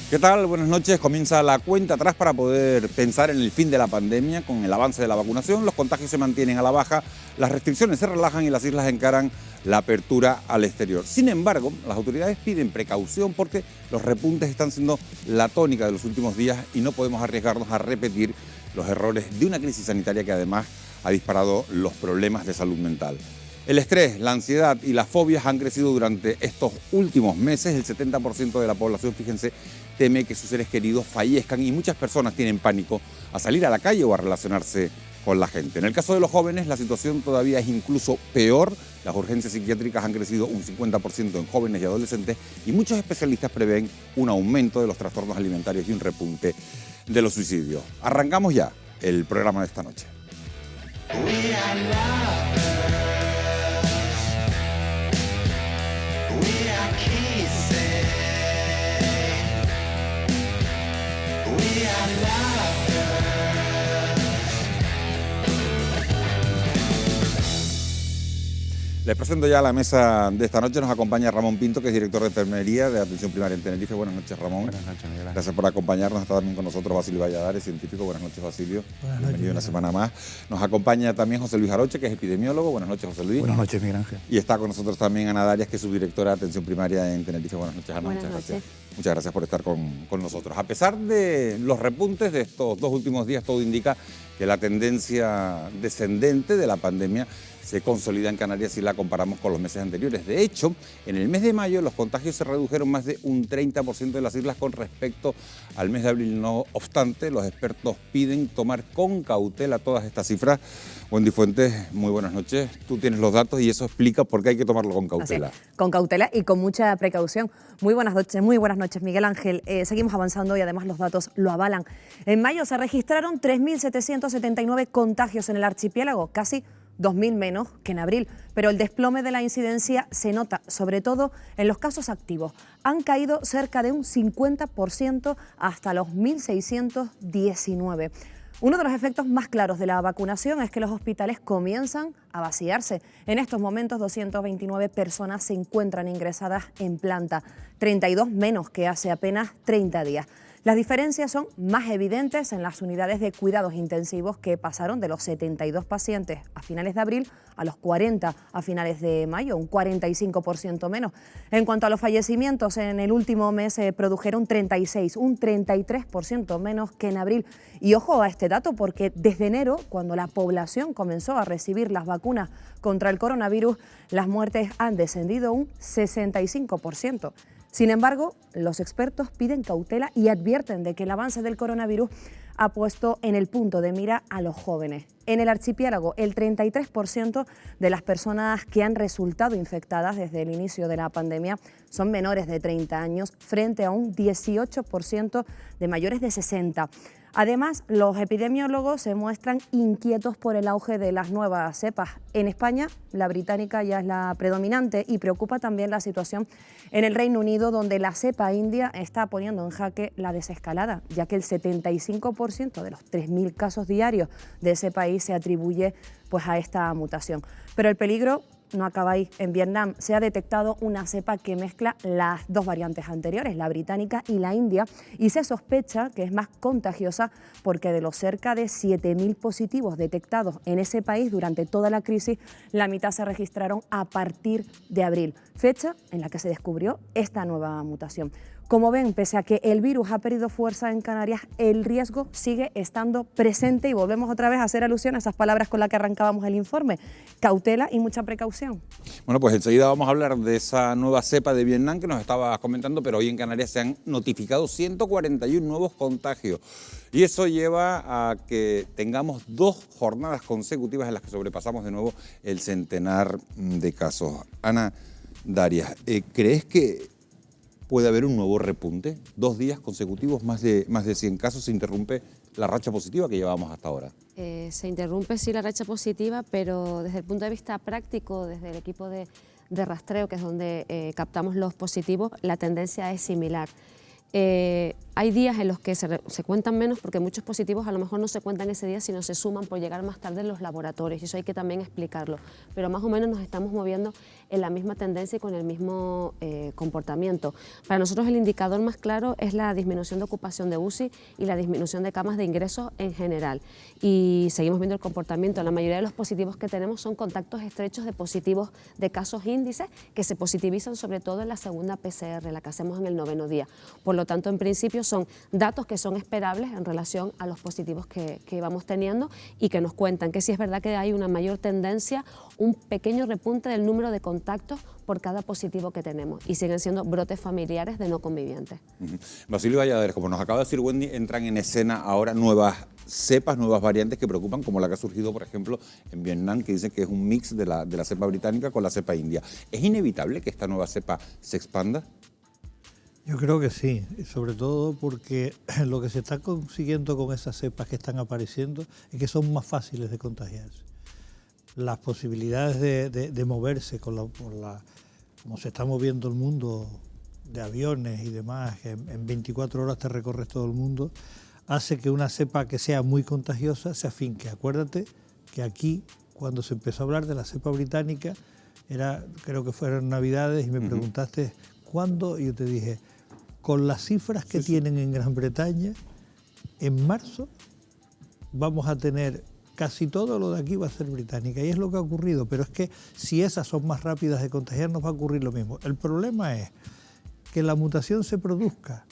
¿Qué tal? Buenas noches. Comienza la cuenta atrás para poder pensar en el fin de la pandemia. Con el avance de la vacunación, los contagios se mantienen a la baja, las restricciones se relajan y las islas encaran la apertura al exterior. Sin embargo, las autoridades piden precaución porque los repuntes están siendo la tónica de los últimos días y no podemos arriesgarnos a repetir los errores de una crisis sanitaria que además ha disparado los problemas de salud mental. El estrés, la ansiedad y las fobias han crecido durante estos últimos meses. El 70% de la población, fíjense, teme que sus seres queridos fallezcan y muchas personas tienen pánico a salir a la calle o a relacionarse con la gente. En el caso de los jóvenes, la situación todavía es incluso peor. Las urgencias psiquiátricas han crecido un 50% en jóvenes y adolescentes y muchos especialistas prevén un aumento de los trastornos alimentarios y un repunte de los suicidios. Arrancamos ya el programa de esta noche. Les presento ya a la mesa de esta noche. Nos acompaña Ramón Pinto, que es director de enfermería de atención primaria en Tenerife. Buenas noches, Ramón. Buenas noches, Miguel. Gracias por acompañarnos. Está también con nosotros Basilio Valladares, científico. Buenas noches, Basilio. Buenas Bienvenido noches, una semana más. Nos acompaña también José Luis Aroche, que es epidemiólogo. Buenas noches, José Luis. Buenas noches, Miguel Ángel. Y está con nosotros también Ana Darias, que es subdirectora de atención primaria en Tenerife. Buenas noches, Ana. Buenas Muchas noches. gracias. Muchas gracias por estar con nosotros. A pesar de los repuntes de estos dos últimos días, todo indica que la tendencia descendente de la pandemia se consolida en Canarias si la comparamos con los meses anteriores. De hecho, en el mes de mayo los contagios se redujeron más de un 30% de las islas con respecto al mes de abril. No obstante, los expertos piden tomar con cautela todas estas cifras. Wendy Fuentes, muy buenas noches. Tú tienes los datos y eso explica por qué hay que tomarlo con cautela. Así, con cautela y con mucha precaución. Muy buenas noches, Miguel Ángel. Seguimos avanzando y además los datos lo avalan. En mayo se registraron 3.779 contagios en el archipiélago, casi 2.000 menos que en abril, pero el desplome de la incidencia se nota, sobre todo en los casos activos. Han caído cerca de un 50% hasta los 1.619. Uno de los efectos más claros de la vacunación es que los hospitales comienzan a vaciarse. En estos momentos 229 personas se encuentran ingresadas en planta, 32 menos que hace apenas 30 días. Las diferencias son más evidentes en las unidades de cuidados intensivos, que pasaron de los 72 pacientes a finales de abril a los 40 a finales de mayo, un 45% menos. En cuanto a los fallecimientos, en el último mes se produjeron 36, un 33% menos que en abril. Y ojo a este dato, porque desde enero, cuando la población comenzó a recibir las vacunas contra el coronavirus, las muertes han descendido un 65%. Sin embargo, los expertos piden cautela y advierten de que el avance del coronavirus ha puesto en el punto de mira a los jóvenes. En el archipiélago, el 33% de las personas que han resultado infectadas desde el inicio de la pandemia son menores de 30 años, frente a un 18% de mayores de 60. Además, los epidemiólogos se muestran inquietos por el auge de las nuevas cepas. En España, la británica ya es la predominante y preocupa también la situación en el Reino Unido, donde la cepa india está poniendo en jaque la desescalada, ya que el 75% de los 3.000 casos diarios de ese país se atribuye a esta mutación. Pero el peligro no acaba ahí. En Vietnam se ha detectado una cepa que mezcla las dos variantes anteriores, la británica y la india, y se sospecha que es más contagiosa porque de los cerca de 7.000 positivos detectados en ese país durante toda la crisis, la mitad se registraron a partir de abril, fecha en la que se descubrió esta nueva mutación. Como ven, pese a que el virus ha perdido fuerza en Canarias, el riesgo sigue estando presente y volvemos otra vez a hacer alusión a esas palabras con las que arrancábamos el informe. Cautela y mucha precaución. Bueno, pues enseguida vamos a hablar de esa nueva cepa de Vietnam que nos estabas comentando, pero hoy en Canarias se han notificado 141 nuevos contagios. Y eso lleva a que tengamos 2 jornadas consecutivas en las que sobrepasamos de nuevo el centenar de casos. Ana Darias, ¿crees que puede haber un nuevo repunte? 2 días consecutivos, más de 100 casos, se interrumpe la racha positiva que llevábamos hasta ahora. Se interrumpe sí la racha positiva, pero desde el punto de vista práctico, desde el equipo de rastreo, que es donde captamos los positivos, la tendencia es similar. hay días en los que se cuentan menos porque muchos positivos a lo mejor no se cuentan ese día, sino se suman por llegar más tarde en los laboratorios, y eso hay que también explicarlo. Pero más o menos nos estamos moviendo en la misma tendencia y con el mismo comportamiento. Para nosotros el indicador más claro es la disminución de ocupación de UCI y la disminución de camas de ingresos en general. Y seguimos viendo el comportamiento. La mayoría de los positivos que tenemos son contactos estrechos de positivos de casos índices que se positivizan sobre todo en la segunda PCR, la que hacemos en el 9º día. Por lo tanto, en principio son datos que son esperables en relación a los positivos que vamos teniendo y que nos cuentan que sí es verdad que hay una mayor tendencia, un pequeño repunte del número de contactos por cada positivo que tenemos, y siguen siendo brotes familiares de no convivientes. Basilio Valladares, como nos acaba de decir Wendy, entran en escena ahora nuevas cepas, nuevas variantes que preocupan, como la que ha surgido, por ejemplo, en Vietnam, que dicen que es un mix de la cepa británica con la cepa india. ¿Es inevitable que esta nueva cepa se expanda? Yo creo que sí, sobre todo porque lo que se está consiguiendo con esas cepas que están apareciendo es que son más fáciles de contagiarse. Las posibilidades de moverse como se está moviendo el mundo de aviones y demás, que en 24 horas te recorres todo el mundo, hace que una cepa que sea muy contagiosa se afinque. Acuérdate que aquí, cuando se empezó a hablar de la cepa británica, creo que fueron Navidades, y me preguntaste cuándo, y yo te dije, con las cifras que tienen en Gran Bretaña, en marzo vamos a tener casi todo lo de aquí va a ser británica, y es lo que ha ocurrido, pero es que si esas son más rápidas de contagiar, nos va a ocurrir lo mismo. El problema es que la mutación se produzca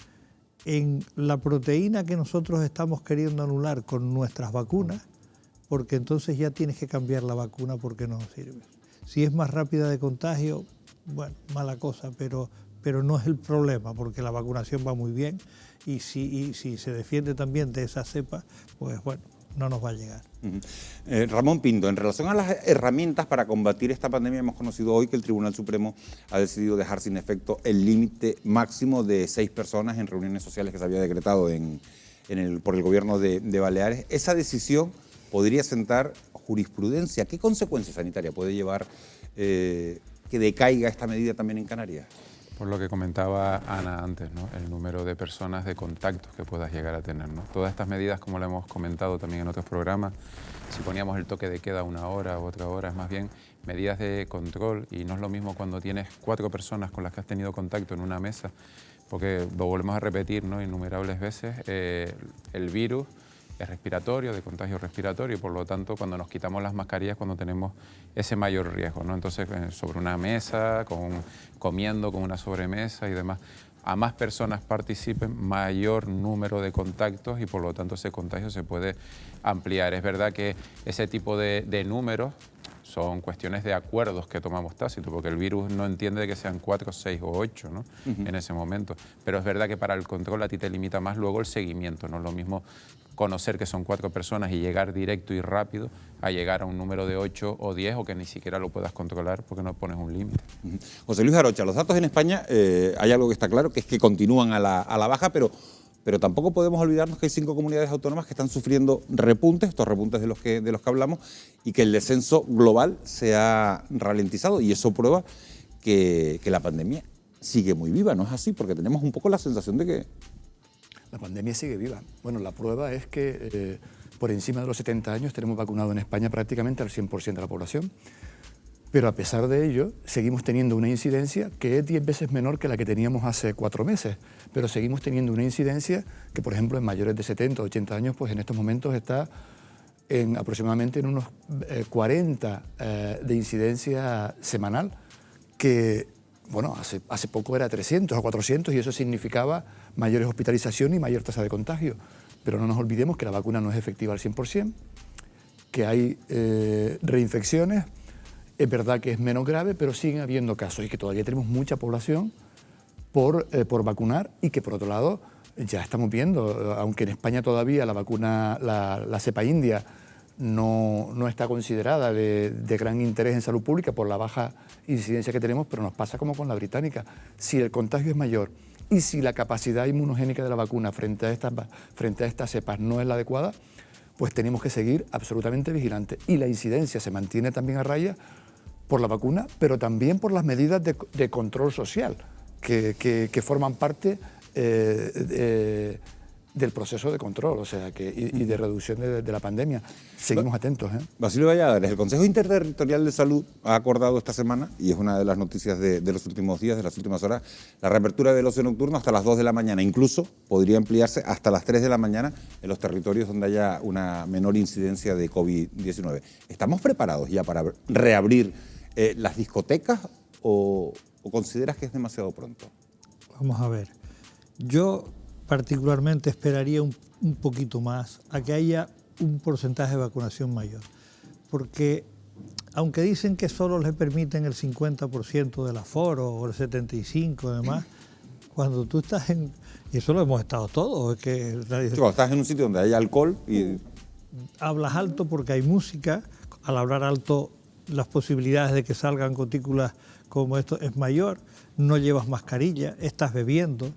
en la proteína que nosotros estamos queriendo anular con nuestras vacunas, porque entonces ya tienes que cambiar la vacuna porque no sirve. Si es más rápida de contagio, bueno, mala cosa, pero no es el problema, porque la vacunación va muy bien, y si se defiende también de esa cepa, pues bueno, no nos va a llegar. Ramón Pinto, en relación a las herramientas para combatir esta pandemia, hemos conocido hoy que el Tribunal Supremo ha decidido dejar sin efecto el límite máximo de 6 personas en reuniones sociales que se había decretado por el gobierno de Baleares. Esa decisión podría sentar jurisprudencia. ¿Qué consecuencias sanitarias puede llevar que decaiga esta medida también en Canarias? Por lo que comentaba Ana antes, ¿no? El número de personas de contactos que puedas llegar a tener, ¿no? Todas estas medidas, como lo hemos comentado también en otros programas, si poníamos el toque de queda 1 hora u otra hora, es más bien medidas de control, y no es lo mismo cuando tienes 4 personas con las que has tenido contacto en una mesa, porque lo volvemos a repetir, ¿no? Innumerables veces, el virus es respiratorio, de contagio respiratorio, y por lo tanto cuando nos quitamos las mascarillas cuando tenemos ese mayor riesgo, ¿no? Entonces sobre una mesa, comiendo con una sobremesa y demás, a más personas participen, mayor número de contactos, y por lo tanto ese contagio se puede ampliar. Es verdad que ese tipo de números son cuestiones de acuerdos que tomamos tácito, porque el virus no entiende que sean 4, 6 o 8, ¿no? En ese momento. Pero es verdad que para el control a ti te limita más luego el seguimiento. No es lo mismo conocer que son 4 personas y llegar directo y rápido a llegar a un número de 8 o 10, o que ni siquiera lo puedas controlar porque no pones un límite. José Luis Arocha, los datos en España, hay algo que está claro, que es que continúan a la baja, pero tampoco podemos olvidarnos que hay 5 comunidades autónomas que están sufriendo repuntes, estos repuntes de los que hablamos, y que el descenso global se ha ralentizado, y eso prueba que la pandemia sigue muy viva, ¿no es así? Porque tenemos un poco la sensación de que la pandemia sigue viva. Bueno, la prueba es que por encima de los 70 años tenemos vacunado en España prácticamente al 100% de la población, pero a pesar de ello seguimos teniendo una incidencia que es 10 veces menor que la que teníamos hace 4 meses, pero seguimos teniendo una incidencia que, por ejemplo, en mayores de 70 o 80 años, pues en estos momentos está aproximadamente en unos 40 de incidencia semanal, que bueno, hace poco era 300 o 400, y eso significaba mayores hospitalizaciones y mayor tasa de contagio. Pero no nos olvidemos que la vacuna no es efectiva al 100%, que hay reinfecciones, es verdad que es menos grave, pero siguen habiendo casos, y que todavía tenemos mucha población por vacunar, y que por otro lado ya estamos viendo, aunque en España todavía la vacuna, la cepa india, no está considerada de gran interés en salud pública por la baja incidencia que tenemos, pero nos pasa como con la británica. Si el contagio es mayor y si la capacidad inmunogénica de la vacuna frente a estas cepas no es la adecuada, pues tenemos que seguir absolutamente vigilantes. Y la incidencia se mantiene también a raya por la vacuna, pero también por las medidas de control social que forman parte del proceso de control, o sea, y de reducción de la pandemia. Seguimos atentos. Basilio Valladares, el Consejo Interterritorial de Salud ha acordado esta semana, y es una de las noticias de los últimos días, de las últimas horas, la reapertura del ocio nocturno hasta las 2 de la mañana. Incluso podría ampliarse hasta las 3 de la mañana en los territorios donde haya una menor incidencia de COVID-19. ¿Estamos preparados ya para reabrir las discotecas o consideras que es demasiado pronto? Vamos a ver. Yo particularmente esperaría un poquito más a que haya un porcentaje de vacunación mayor, porque aunque dicen que solo les permiten el 50% del aforo o el 75% y demás, cuando tú estás en... y eso lo hemos estado todos, es que... Cuando estás en un sitio donde hay alcohol y... hablas alto porque hay música, al hablar alto las posibilidades de que salgan gotículas como esto es mayor, no llevas mascarilla, estás bebiendo,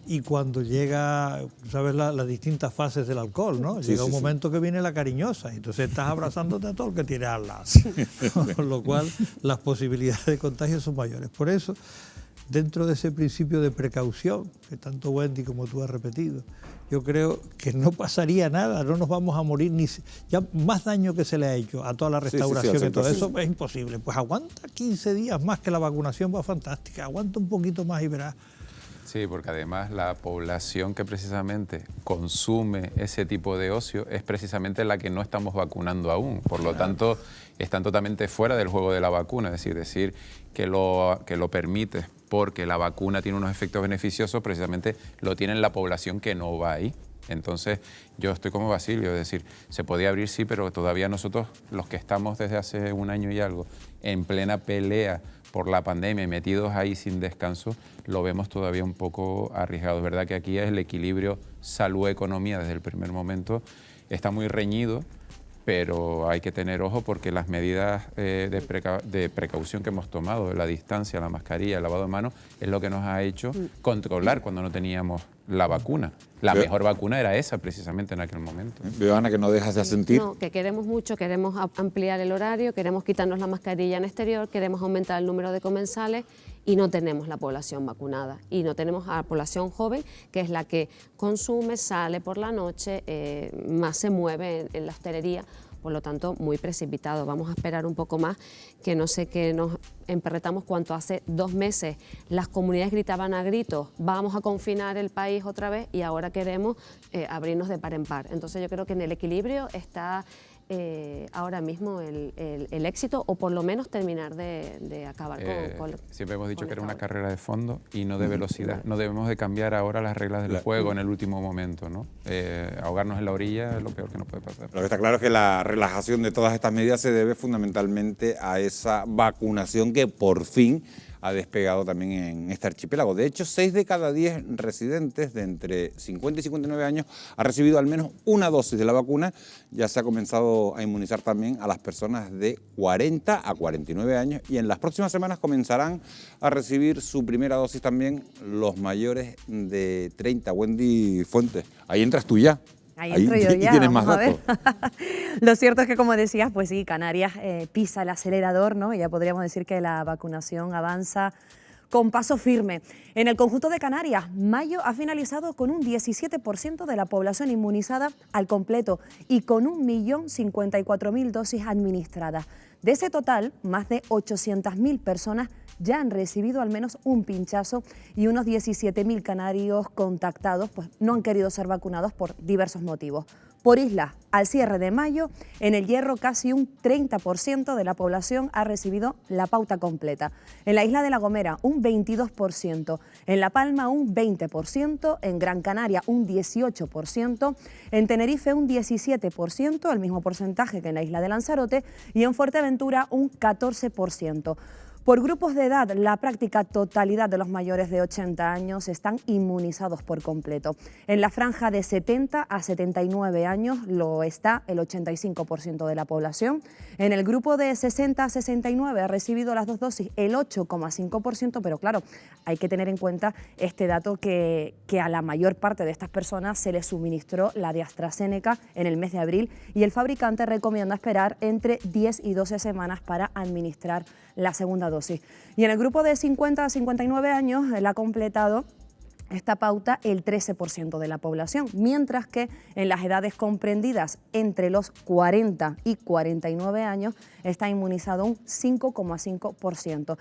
y cuando llega, sabes las distintas fases del alcohol, ¿no? Sí, llega un momento que viene la cariñosa y entonces estás abrazándote a todo el que tienes al lado, con lo cual las posibilidades de contagio son mayores. Por eso, dentro de ese principio de precaución, que tanto Wendy como tú has repetido, yo creo que no pasaría nada, no nos vamos a morir, ya más daño que se le ha hecho a toda la restauración y todo eso es imposible. Pues aguanta 15 días más, que la vacunación va fantástica, aguanta un poquito más y verás. Sí, porque además la población que precisamente consume ese tipo de ocio es precisamente la que no estamos vacunando aún. Por lo tanto, están totalmente fuera del juego de la vacuna. Es decir que lo permite porque la vacuna tiene unos efectos beneficiosos, precisamente lo tiene la población que no va ahí. Entonces, yo estoy como Basilio, es decir, se podía abrir sí, pero todavía nosotros, los que estamos desde hace un año y algo, en plena pelea por la pandemia y metidos ahí sin descanso, lo vemos todavía un poco arriesgado. Es verdad que aquí es el equilibrio salud-economía desde el primer momento, está muy reñido, pero hay que tener ojo porque las medidas de precaución que hemos tomado, la distancia, la mascarilla, el lavado de manos, es lo que nos ha hecho controlar cuando no teníamos la vacuna. La mejor vacuna era esa, precisamente, en aquel momento. Veo, Ana, que no dejas de asentir. No, que queremos mucho, queremos ampliar el horario, queremos quitarnos la mascarilla en exterior, queremos aumentar el número de comensales y no tenemos la población vacunada. Y no tenemos a la población joven, que es la que consume, sale por la noche, más se mueve en la hostelería. Por lo tanto, muy precipitado. Vamos a esperar un poco más, que no sé qué nos emperretamos cuanto hace 2 meses las comunidades gritaban a gritos, vamos a confinar el país otra vez y ahora queremos abrirnos de par en par. Entonces yo creo que en el equilibrio está ahora mismo el éxito, o por lo menos terminar de acabar con siempre hemos dicho que era una carrera de fondo y no de velocidad. No debemos de cambiar ahora las reglas del juego en el último momento, ¿no? Ahogarnos en la orilla es lo peor que nos puede pasar. Lo que está claro es que la relajación de todas estas medidas se debe fundamentalmente a esa vacunación que por fin ha despegado también en este archipiélago. De hecho, 6 de cada 10 residentes de entre 50 y 59 años ha recibido al menos una dosis de la vacuna. Ya se ha comenzado a inmunizar también a las personas de 40 a 49 años y en las próximas semanas comenzarán a recibir su primera dosis también los mayores de 30. Wendy Fuentes, ahí entras tú ya. Ahí entro yo ya, tienes vamos más a ver. datos. Lo cierto es que, como decías, pues sí, Canarias pisa el acelerador, ¿no? Y ya podríamos decir que la vacunación avanza con paso firme. En el conjunto de Canarias, mayo ha finalizado con un 17% de la población inmunizada al completo y con 1.054.000 dosis administradas. De ese total, más de 800.000 personas ya han recibido al menos un pinchazo y unos 17.000 canarios contactados pues no han querido ser vacunados por diversos motivos. Por isla, al cierre de mayo, en El Hierro casi un 30% de la población ha recibido la pauta completa. En la isla de La Gomera un 22%, en La Palma un 20%, en Gran Canaria un 18%, en Tenerife un 17%, el mismo porcentaje que en la isla de Lanzarote, y en Fuerteventura un 14%. Por grupos de edad, la práctica totalidad de los mayores de 80 años están inmunizados por completo. En la franja de 70 a 79 años lo está el 85% de la población. En el grupo de 60 a 69 ha recibido las 2 dosis el 8,5%, pero claro, hay que tener en cuenta este dato que a la mayor parte de estas personas se les suministró la de AstraZeneca en el mes de abril y el fabricante recomienda esperar entre 10 y 12 semanas para administrar la segunda dosis. Y en el grupo de 50 a 59 años la ha completado esta pauta el 13% de la población, mientras que en las edades comprendidas entre los 40 y 49 años está inmunizado un 5,5%.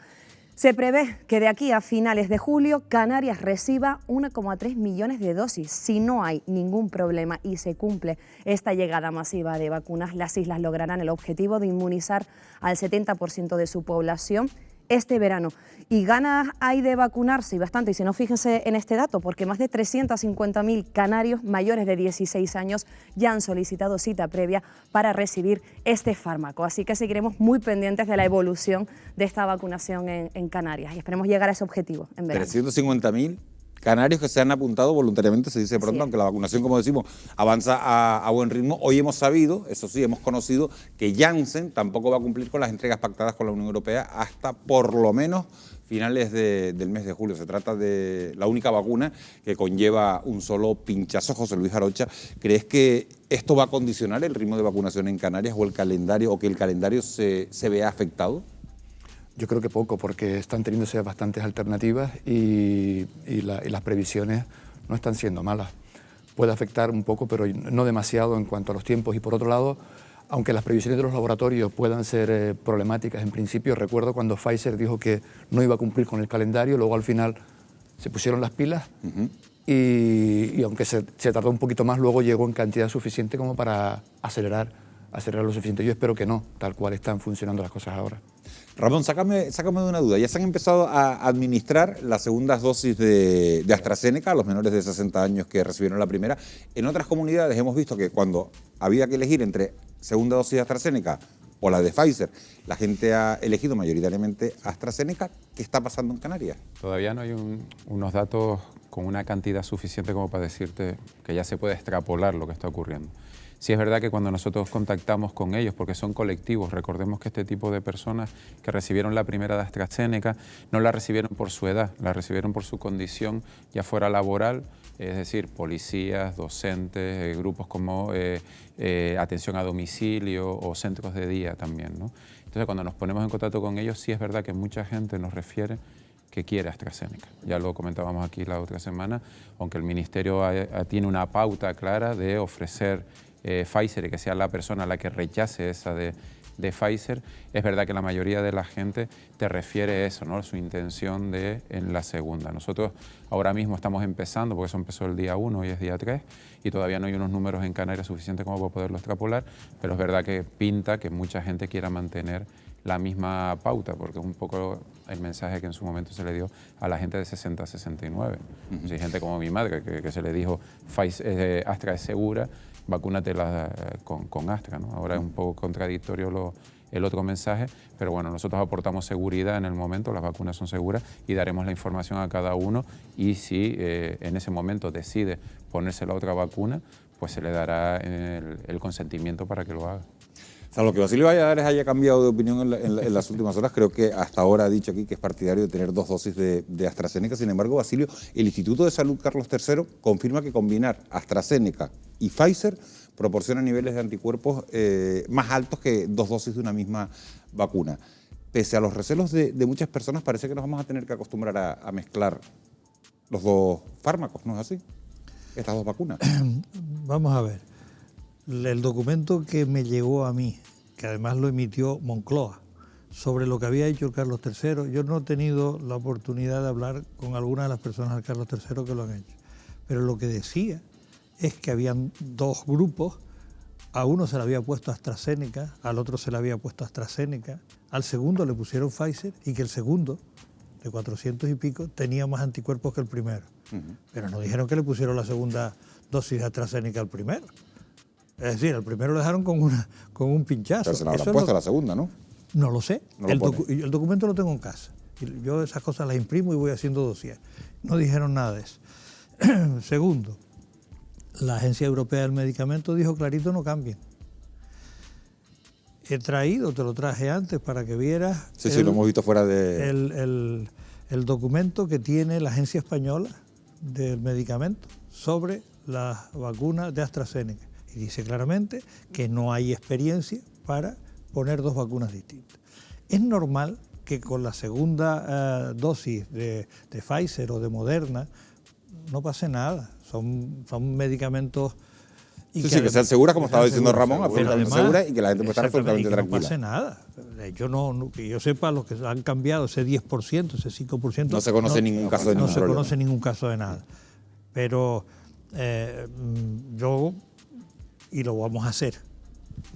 Se prevé que de aquí a finales de julio Canarias reciba 1,3 millones de dosis. Si no hay ningún problema y se cumple esta llegada masiva de vacunas, las islas lograrán el objetivo de inmunizar al 70% de su población este verano. Y ganas hay de vacunarse, y bastante, y si no, fíjense en este dato, porque más de 350.000 canarios mayores de 16 años ya han solicitado cita previa para recibir este fármaco. Así que seguiremos muy pendientes de la evolución de esta vacunación en Canarias y esperemos llegar a ese objetivo en verano. 350.000 canarios que se han apuntado voluntariamente, se dice pronto, aunque la vacunación, como decimos, avanza a buen ritmo. Hoy hemos sabido, eso sí, hemos conocido que Janssen tampoco va a cumplir con las entregas pactadas con la Unión Europea hasta por lo menos finales del mes de julio. Se trata de la única vacuna que conlleva un solo pinchazo. José Luis Arocha, ¿crees que esto va a condicionar el ritmo de vacunación en Canarias o el calendario, o que el calendario se vea afectado? Yo creo que poco, porque están teniéndose bastantes alternativas y las previsiones no están siendo malas. Puede afectar un poco, pero no demasiado en cuanto a los tiempos. Y por otro lado, aunque las previsiones de los laboratorios puedan ser problemáticas en principio, recuerdo cuando Pfizer dijo que no iba a cumplir con el calendario, luego al final se pusieron las pilas y aunque se tardó un poquito más, luego llegó en cantidad suficiente como para acelerar lo suficiente. Yo espero que no, tal cual están funcionando las cosas ahora. Ramón, sácame de una duda. Ya se han empezado a administrar las segundas dosis de AstraZeneca a los menores de 60 años que recibieron la primera. En otras comunidades hemos visto que cuando había que elegir entre segunda dosis de AstraZeneca o la de Pfizer, la gente ha elegido mayoritariamente AstraZeneca. ¿Qué está pasando en Canarias? Todavía no hay unos datos con una cantidad suficiente como para decirte que ya se puede extrapolar lo que está ocurriendo. Sí es verdad que cuando nosotros contactamos con ellos, porque son colectivos, recordemos que este tipo de personas que recibieron la primera de AstraZeneca no la recibieron por su edad, la recibieron por su condición ya fuera laboral, es decir, policías, docentes, grupos como atención a domicilio o centros de día también, ¿no? Entonces cuando nos ponemos en contacto con ellos, sí es verdad que mucha gente nos refiere que quiere AstraZeneca. Ya lo comentábamos aquí la otra semana, aunque el Ministerio tiene una pauta clara de ofrecer Pfizer y que sea la persona la que rechace esa de Pfizer, es verdad que la mayoría de la gente te refiere eso, ¿no? Su intención en la segunda. Nosotros ahora mismo estamos empezando, porque eso empezó el día 1, hoy es día 3, y todavía no hay unos números en Canarias suficientes como para poderlo extrapolar, pero es verdad que pinta que mucha gente quiera mantener la misma pauta, porque es un poco el mensaje que en su momento se le dio a la gente de 60 a 69. O sea, hay gente como mi madre que se le dijo Astra es segura, vacúnatela con Astra, ¿no? Ahora es un poco contradictorio el otro mensaje, pero bueno, nosotros aportamos seguridad en el momento, las vacunas son seguras y daremos la información a cada uno y si en ese momento decide ponerse la otra vacuna, pues se le dará el consentimiento para que lo haga. Salvo que Basilio Valladares haya cambiado de opinión en las últimas horas, creo que hasta ahora ha dicho aquí que es partidario de tener 2 dosis de AstraZeneca. Sin embargo, Basilio, el Instituto de Salud Carlos III confirma que combinar AstraZeneca y Pfizer proporciona niveles de anticuerpos más altos que 2 dosis de una misma vacuna. Pese a los recelos de muchas personas, parece que nos vamos a tener que acostumbrar a mezclar los 2 fármacos, ¿no es así? Estas 2 vacunas. Vamos a ver. El documento que me llegó a mí, que además lo emitió Moncloa, sobre lo que había hecho el Carlos III, yo no he tenido la oportunidad de hablar con algunas de las personas del Carlos III que lo han hecho, pero lo que decía es que habían 2 grupos, a uno se le había puesto AstraZeneca, al otro se le había puesto AstraZeneca, al segundo le pusieron Pfizer y que el segundo, de 400 y pico, tenía más anticuerpos que el primero. Pero no dijeron que le pusieron la segunda dosis de AstraZeneca al primero. Es decir, el primero lo dejaron con un pinchazo. Pero se la habrán puesto la segunda, ¿no? No lo sé. No el documento lo tengo en casa. Yo esas cosas las imprimo y voy haciendo dossier. No dijeron nada de eso. Segundo, la Agencia Europea del Medicamento dijo clarito no cambien. He traído, te lo traje antes para que vieras. Sí, lo hemos visto fuera de... El documento que tiene la Agencia Española del Medicamento sobre las vacunas de AstraZeneca. Y dice claramente que no hay experiencia para poner 2 vacunas distintas. Es normal que con la segunda dosis de Pfizer o de Moderna no pase nada. Son medicamentos... Sí, que sean seguras, como estaba diciendo Ramón, absolutamente además, seguras, y que la gente pueda estar absolutamente que tranquila. No pase nada. Que yo sepa, los que han cambiado ese 10%, ese 5%... No se conoce ningún caso de ningún problema. No se conoce ningún caso de nada. Pero y lo vamos a hacer,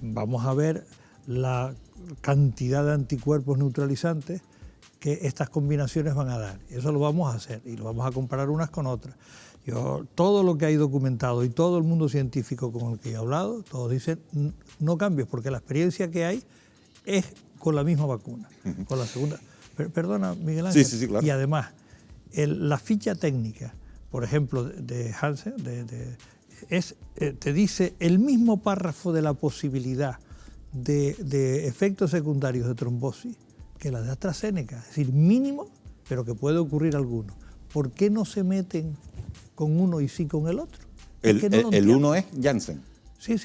vamos a ver la cantidad de anticuerpos neutralizantes que estas combinaciones van a dar. Eso lo vamos a hacer y lo vamos a comparar unas con otras. Todo lo que hay documentado y todo el mundo científico con el que he hablado, todos dicen no cambies, porque la experiencia que hay es con la misma vacuna, con la segunda. Perdona, Miguel Ángel. Sí, claro. Y además, la ficha técnica, por ejemplo, de Hansen, te dice el mismo párrafo de la posibilidad de efectos secundarios de trombosis que la de AstraZeneca, es decir, mínimo, pero que puede ocurrir alguno. ¿Por qué no se meten con uno y sí con el otro? El uno es Janssen. Sí.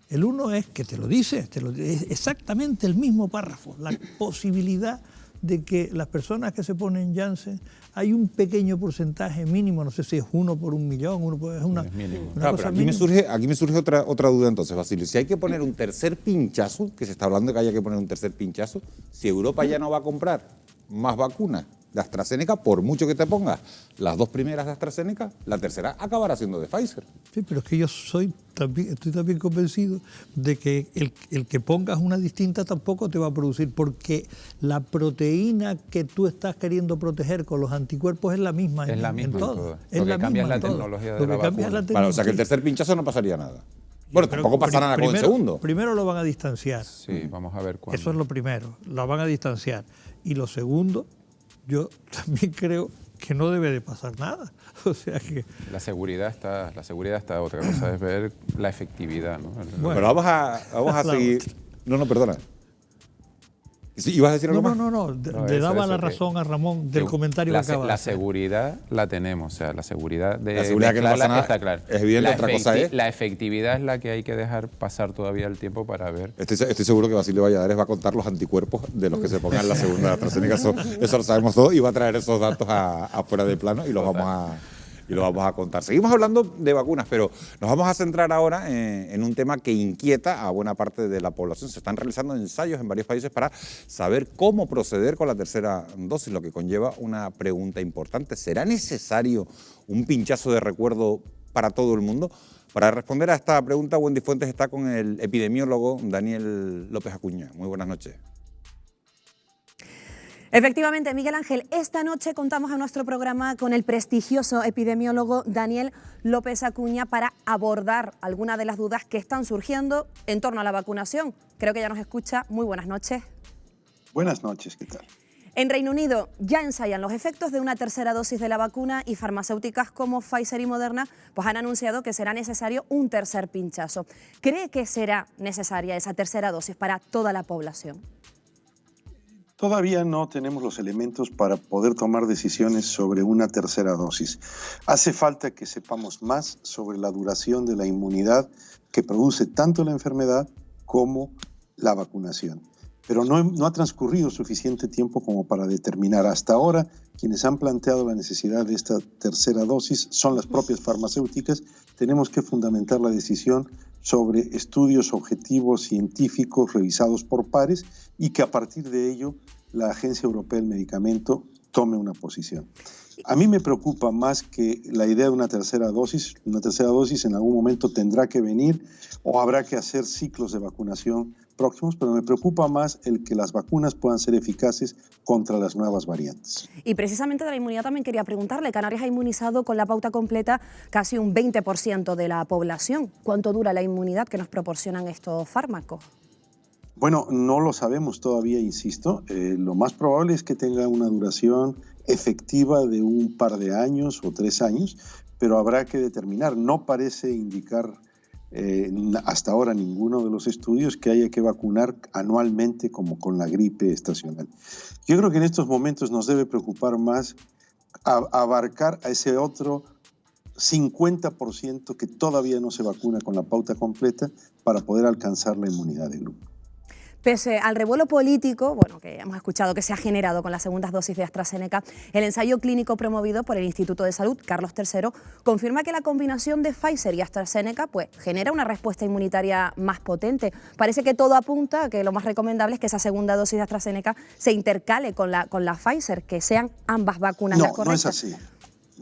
El uno es que te lo dice, es exactamente el mismo párrafo, la posibilidad de que las personas que se ponen Janssen, hay un pequeño porcentaje mínimo, no sé si es 1 por 1 millón, es una Claro, pero aquí me surge otra duda entonces, Basilio. Si hay que poner un tercer pinchazo, que se está hablando de que haya que poner un tercer pinchazo, si Europa ya no va a comprar más vacunas de AstraZeneca, por mucho que te pongas las 2 primeras de AstraZeneca, la tercera acabará siendo de Pfizer. Sí, pero es que yo estoy también convencido de que el que pongas una distinta tampoco te va a producir, porque la proteína que tú estás queriendo proteger con los anticuerpos es la misma. Es la misma en todo. Lo que cambia es la tecnología de la vacuna. Vale, o sea que el tercer pinchazo no pasaría nada. Bueno, tampoco pasa nada con el segundo. Primero lo van a distanciar. Sí, vamos a ver cuándo. Eso es lo primero, lo van a distanciar. Y lo segundo, yo también creo que no debe de pasar nada. O sea que... La seguridad está, otra cosa es ver la efectividad, ¿no? Bueno, pero vamos a seguir... No, perdona. ¿Sí, ibas a decir algo más? No, le daba la razón a Ramón del comentario que acaba de hacer. La seguridad la tenemos, o sea, la seguridad de... La seguridad que no pasa nada, está claro. Es evidente, otra cosa es... La efectividad es la que hay que dejar pasar todavía el tiempo para ver. Estoy seguro que Basilio Valladares va a contar los anticuerpos de los que se pongan la segunda AstraZeneca. Eso lo sabemos todos, y va a traer esos datos afuera de plano y los vamos a contar. Seguimos hablando de vacunas, pero nos vamos a centrar ahora en un tema que inquieta a buena parte de la población. Se están realizando ensayos en varios países para saber cómo proceder con la tercera dosis, lo que conlleva una pregunta importante. ¿Será necesario un pinchazo de recuerdo para todo el mundo? Para responder a esta pregunta, Wendy Fuentes está con el epidemiólogo Daniel López Acuña. Muy buenas noches. Efectivamente, Miguel Ángel, esta noche contamos en nuestro programa con el prestigioso epidemiólogo Daniel López Acuña para abordar algunas de las dudas que están surgiendo en torno a la vacunación. Creo que ya nos escucha. Muy buenas noches. Buenas noches, ¿qué tal? En Reino Unido ya ensayan los efectos de una tercera dosis de la vacuna y farmacéuticas como Pfizer y Moderna pues han anunciado que será necesario un tercer pinchazo. ¿Cree que será necesaria esa tercera dosis para toda la población? Todavía no tenemos los elementos para poder tomar decisiones sobre una tercera dosis. Hace falta que sepamos más sobre la duración de la inmunidad que produce tanto la enfermedad como la vacunación. Pero no ha transcurrido suficiente tiempo como para determinar. Hasta ahora, quienes han planteado la necesidad de esta tercera dosis son las propias farmacéuticas. Tenemos que fundamentar la decisión sobre estudios objetivos científicos revisados por pares y que a partir de ello la Agencia Europea del Medicamento tome una posición. A mí me preocupa más que la idea de una tercera dosis. Una tercera dosis en algún momento tendrá que venir o habrá que hacer ciclos de vacunación próximos, pero me preocupa más el que las vacunas puedan ser eficaces contra las nuevas variantes. Y precisamente de la inmunidad también quería preguntarle. Canarias ha inmunizado con la pauta completa casi un 20% de la población. ¿Cuánto dura la inmunidad que nos proporcionan estos fármacos? Bueno, no lo sabemos todavía, insisto. Lo más probable es que tenga una duración efectiva de un par de años o 3 años, pero habrá que determinar. No parece indicar hasta ahora ninguno de los estudios que haya que vacunar anualmente como con la gripe estacional. Yo creo que en estos momentos nos debe preocupar más abarcar a ese otro 50% que todavía no se vacuna con la pauta completa para poder alcanzar la inmunidad de grupo. Pese al revuelo político, bueno, que hemos escuchado que se ha generado con las segundas dosis de AstraZeneca, el ensayo clínico promovido por el Instituto de Salud Carlos III confirma que la combinación de Pfizer y AstraZeneca pues, genera una respuesta inmunitaria más potente. Parece que todo apunta a que lo más recomendable es que esa segunda dosis de AstraZeneca se intercale con la Pfizer, que sean ambas vacunas las correctas. No es así.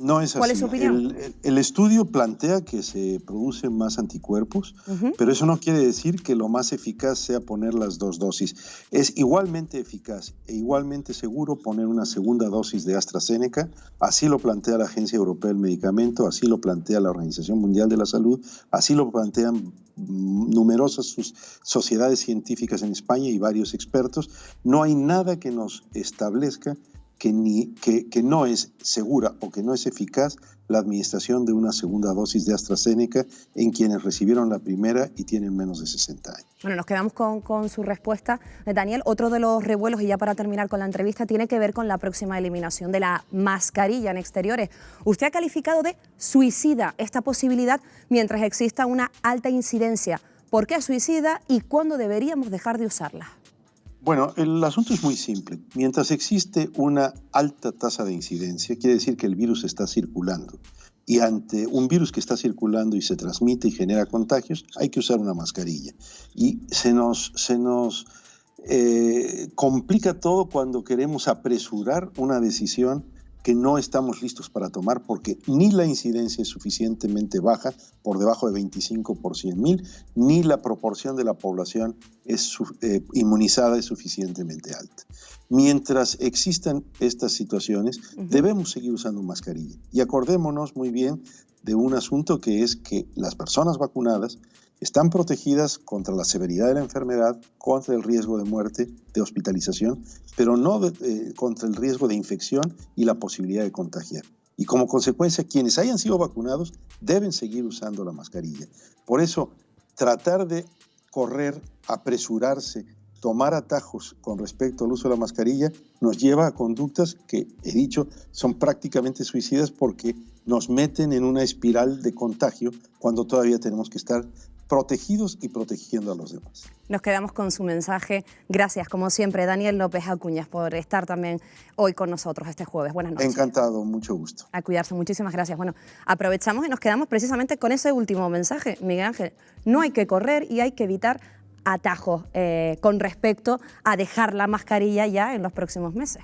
No es así. ¿Cuál es su opinión? El estudio plantea que se producen más anticuerpos, pero eso no quiere decir que lo más eficaz sea poner las dos dosis. Es igualmente eficaz e igualmente seguro poner una segunda dosis de AstraZeneca, así lo plantea la Agencia Europea del Medicamento, así lo plantea la Organización Mundial de la Salud, así lo plantean numerosas sociedades científicas en España y varios expertos. No hay nada que nos establezca que no es segura o que no es eficaz la administración de una segunda dosis de AstraZeneca en quienes recibieron la primera y tienen menos de 60 años. Bueno, nos quedamos con su respuesta. Daniel, otro de los revuelos, y ya para terminar con la entrevista, tiene que ver con la próxima eliminación de la mascarilla en exteriores. Usted ha calificado de suicida esta posibilidad mientras exista una alta incidencia. ¿Por qué suicida y cuándo deberíamos dejar de usarla? Bueno, el asunto es muy simple. Mientras existe una alta tasa de incidencia, quiere decir que el virus está circulando. Y ante un virus que está circulando y se transmite y genera contagios, hay que usar una mascarilla. Y se nos complica todo cuando queremos apresurar una decisión que no estamos listos para tomar porque ni la incidencia es suficientemente baja, por debajo de 25 por 100.000, ni la proporción de la población inmunizada es suficientemente alta. Mientras existan estas situaciones, debemos seguir usando mascarilla. Y acordémonos muy bien de un asunto que es que las personas vacunadas están protegidas contra la severidad de la enfermedad, contra el riesgo de muerte, de hospitalización, pero no contra el riesgo de infección y la posibilidad de contagiar. Y como consecuencia, quienes hayan sido vacunados deben seguir usando la mascarilla. Por eso, tratar de correr, apresurarse, tomar atajos con respecto al uso de la mascarilla nos lleva a conductas que, he dicho, son prácticamente suicidas porque nos meten en una espiral de contagio cuando todavía tenemos que estar protegidos y protegiendo a los demás. Nos quedamos con su mensaje. Gracias, como siempre, Daniel López Acuñas, por estar también hoy con nosotros este jueves. Buenas noches. Encantado, mucho gusto. A cuidarse, muchísimas gracias. Bueno, aprovechamos y nos quedamos precisamente con ese último mensaje, Miguel Ángel. No hay que correr y hay que evitar atajos con respecto a dejar la mascarilla ya en los próximos meses.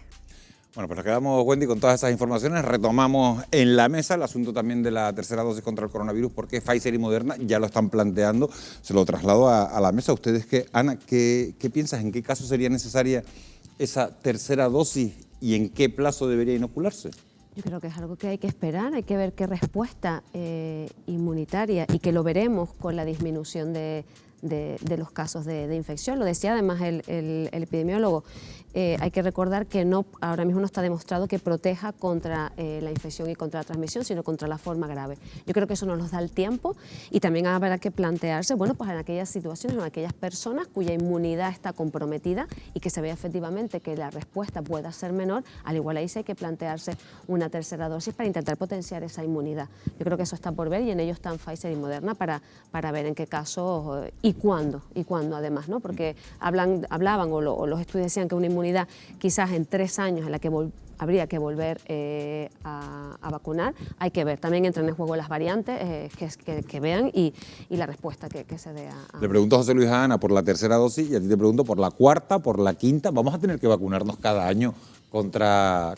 Bueno, pues nos quedamos, Wendy, con todas esas informaciones. Retomamos en la mesa el asunto también de la tercera dosis contra el coronavirus, porque Pfizer y Moderna ya lo están planteando. Se lo traslado a la mesa. ¿Ustedes Ana, qué piensas? ¿En qué caso sería necesaria esa tercera dosis y en qué plazo debería inocularse? Yo creo que es algo que hay que esperar, hay que ver qué respuesta inmunitaria, y que lo veremos con la disminución de los casos de infección. Lo decía además el epidemiólogo. Hay que recordar que ahora mismo no está demostrado que proteja contra la infección y contra la transmisión, sino contra la forma grave. Yo creo que eso nos da el tiempo, y también habrá que plantearse, bueno, pues en aquellas situaciones, en aquellas personas cuya inmunidad está comprometida y que se vea efectivamente que la respuesta pueda ser menor, al igual ahí sí hay que plantearse una tercera dosis para intentar potenciar esa inmunidad. Yo creo que eso está por ver, y en ello están Pfizer y Moderna para ver en qué casos y cuándo además, ¿no? Porque hablaban o los estudios decían que una inmunidad quizás en 3 años en la que habría que volver a vacunar. Hay que ver, también entran en juego las variantes, que vean y la respuesta que se dé a... Le pregunto a José Luis, a Ana por la tercera dosis, y a ti te pregunto por la cuarta, por la quinta. ¿Vamos a tener que vacunarnos cada año contra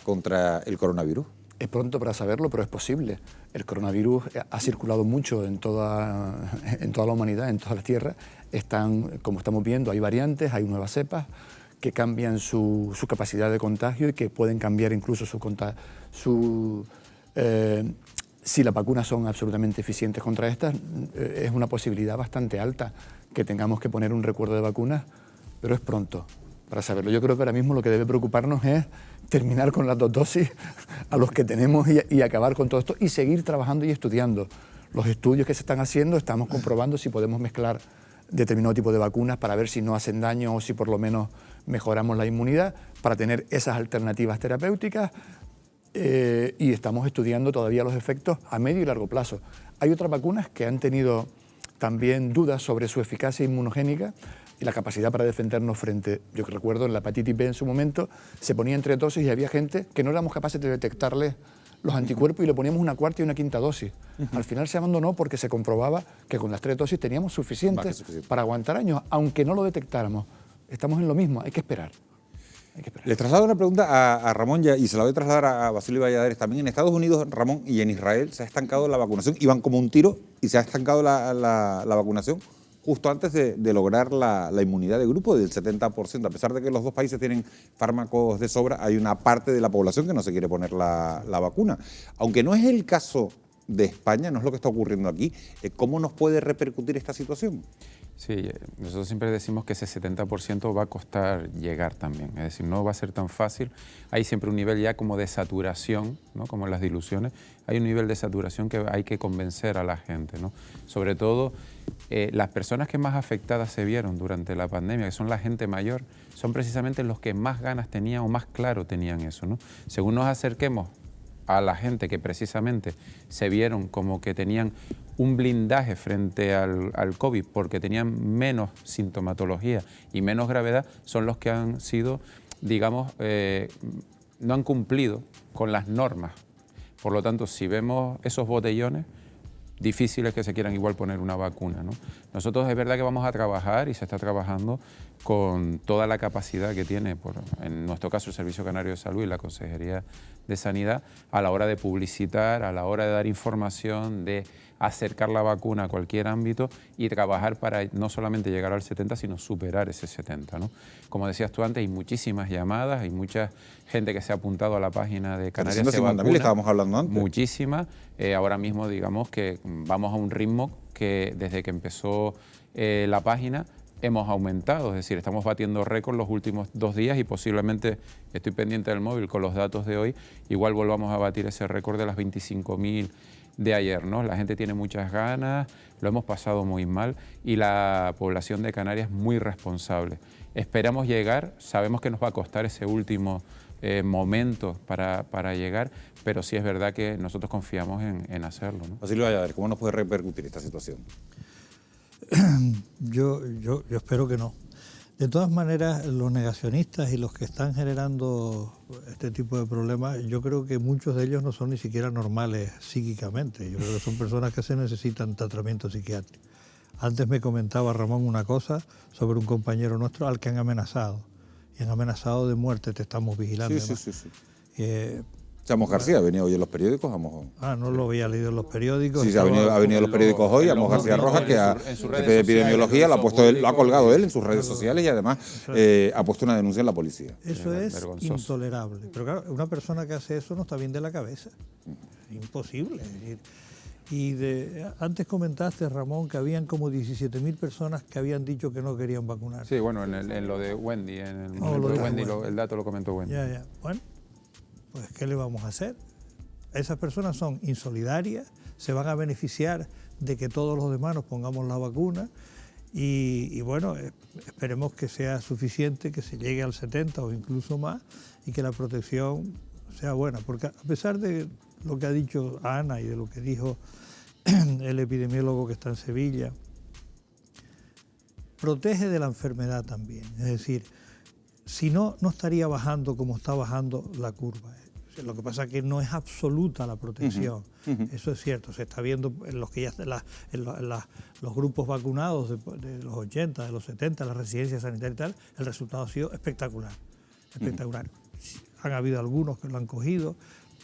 el coronavirus? Es pronto para saberlo, pero es posible. El coronavirus ha circulado mucho en toda la humanidad, en toda la Tierra. Como estamos viendo, hay variantes, hay nuevas cepas que cambian su capacidad de contagio y que pueden cambiar incluso si las vacunas son absolutamente eficientes contra estas, es una posibilidad bastante alta que tengamos que poner un recuerdo de vacunas, pero es pronto para saberlo. Yo creo que ahora mismo lo que debe preocuparnos es terminar con las 2 dosis a los que tenemos y acabar con todo esto y seguir trabajando y estudiando. Los estudios que se están haciendo, estamos comprobando si podemos mezclar determinado tipo de vacunas para ver si no hacen daño o si por lo menos mejoramos la inmunidad, para tener esas alternativas terapéuticas, y estamos estudiando todavía los efectos a medio y largo plazo. Hay otras vacunas que han tenido también dudas sobre su eficacia inmunogénica. y la capacidad para defendernos frente, yo que recuerdo en la hepatitis B en su momento, se ponía en 3 dosis y había gente que no éramos capaces de detectarle los anticuerpos y le poníamos una cuarta y una quinta dosis. Al final se abandonó porque se comprobaba que con las 3 dosis teníamos suficientes para aguantar años, aunque no lo detectáramos. Estamos en lo mismo, hay que esperar. Les traslado una pregunta a Ramón y se la voy a trasladar a Basilio Valladares. También en Estados Unidos, Ramón, y en Israel se ha estancado la vacunación. Iban como un tiro y se ha estancado la vacunación justo antes de lograr la inmunidad de grupo del 70%. A pesar de que los dos países tienen fármacos de sobra, hay una parte de la población que no se quiere poner la vacuna. Aunque no es el caso de España, no es lo que está ocurriendo aquí, ¿cómo nos puede repercutir esta situación? Sí, nosotros siempre decimos que ese 70% va a costar llegar también, es decir, no va a ser tan fácil. Hay siempre un nivel ya como de saturación, ¿no? Como en las diluciones, hay un nivel de saturación que hay que convencer a la gente, ¿no? Sobre todo, las personas que más afectadas se vieron durante la pandemia, que son la gente mayor, son precisamente los que más ganas tenían o más claro tenían eso, ¿no? Según nos acerquemos a la gente que precisamente se vieron como que tenían un blindaje frente al COVID porque tenían menos sintomatología y menos gravedad, son los que han sido, digamos, no han cumplido con las normas. Por lo tanto, si vemos esos botellones, difícil es que se quieran igual poner una vacuna, ¿no? Nosotros es verdad que vamos a trabajar y se está trabajando con toda la capacidad que tiene, en nuestro caso, el Servicio Canario de Salud y la Consejería de Sanidad, a la hora de publicitar, a la hora de dar información, de acercar la vacuna a cualquier ámbito y trabajar para no solamente llegar al 70, sino superar ese 70, ¿no? Como decías tú antes, hay muchísimas llamadas, hay mucha gente que se ha apuntado a la página de Canarias se vacuna. 350.000 estábamos hablando antes. Muchísimas. Ahora mismo, digamos que vamos a un ritmo que desde que empezó la página hemos aumentado, es decir, estamos batiendo récord los últimos 2 días y posiblemente, estoy pendiente del móvil con los datos de hoy, igual volvamos a batir ese récord de las 25.000 de ayer, ¿no? La gente tiene muchas ganas, lo hemos pasado muy mal y la población de Canarias es muy responsable. Esperamos llegar, sabemos que nos va a costar ese último momento para llegar, pero sí es verdad que nosotros confiamos en hacerlo, ¿no? Basilio Valladares, ¿cómo nos puede repercutir esta situación? Yo espero que no. De todas maneras, los negacionistas y los que están generando este tipo de problemas, yo creo que muchos de ellos no son ni siquiera normales psíquicamente. Yo creo que son personas que se necesitan tratamiento psiquiátrico. Antes me comentaba Ramón una cosa sobre un compañero nuestro al que han amenazado. Y han amenazado de muerte, te estamos vigilando. Sí. Amos García ha venido hoy en los periódicos. No lo había leído en los periódicos. Sí, ha venido en los periódicos hoy. Amos García Rojas, que jefe de epidemiología, lo ha colgado él en sus redes sociales y además ha puesto una denuncia en la policía. Eso es intolerable. Pero claro, una persona que hace eso no está bien de la cabeza. Es imposible. Y antes comentaste, Ramón, que habían como 17.000 personas que habían dicho que no querían vacunar. Sí, bueno, en lo de Wendy, el dato lo comentó Wendy. Ya. Bueno, pues ¿qué le vamos a hacer? Esas personas son insolidarias, se van a beneficiar de que todos los demás nos pongamos la vacuna y bueno, esperemos que sea suficiente, que se llegue al 70 o incluso más y que la protección sea buena, porque a pesar de lo que ha dicho Ana y de lo que dijo el epidemiólogo que está en Sevilla, protege de la enfermedad también, es decir, si no, no estaría bajando como está bajando la curva. Lo que pasa es que no es absoluta la protección, eso es cierto, se está viendo en los que ya los grupos vacunados de los 80, de los 70, las residencias sanitarias y tal, el resultado ha sido espectacular. Han habido algunos que lo han cogido,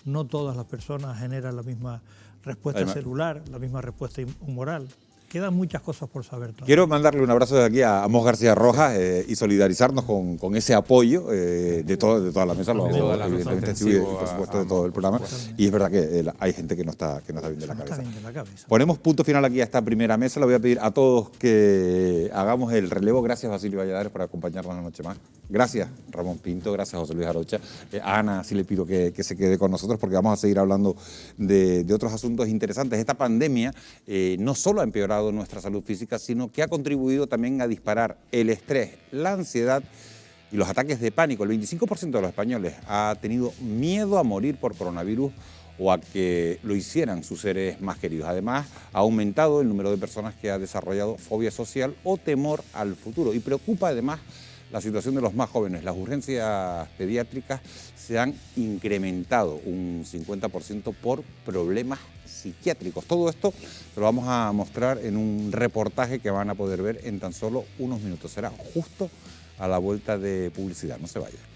no todas las personas generan la misma respuesta celular, la misma respuesta humoral. Quedan muchas cosas por saber todavía. Quiero mandarle un abrazo desde aquí a Amos García Rojas y solidarizarnos con ese apoyo de toda la mesa, evidentemente sí, por supuesto de todo el programa. Y es verdad que hay gente que no está bien de la cabeza. Ponemos punto final aquí a esta primera mesa. Le voy a pedir a todos que hagamos el relevo. Gracias, Basilio Valladares, por acompañarnos una noche más. Gracias, Ramón Pinto. Gracias, José Luis Arocha. A Ana sí le pido que se quede con nosotros porque vamos a seguir hablando de otros asuntos interesantes. Esta pandemia no solo ha empeorado nuestra salud física, sino que ha contribuido también a disparar el estrés, la ansiedad y los ataques de pánico. El 25% de los españoles ha tenido miedo a morir por coronavirus o a que lo hicieran sus seres más queridos. Además, ha aumentado el número de personas que ha desarrollado fobia social o temor al futuro y preocupa además la situación de los más jóvenes. Las urgencias pediátricas se han incrementado un 50% por problemas psiquiátricos. Todo esto lo vamos a mostrar en un reportaje que van a poder ver en tan solo unos minutos. Será justo a la vuelta de publicidad. No se vayan.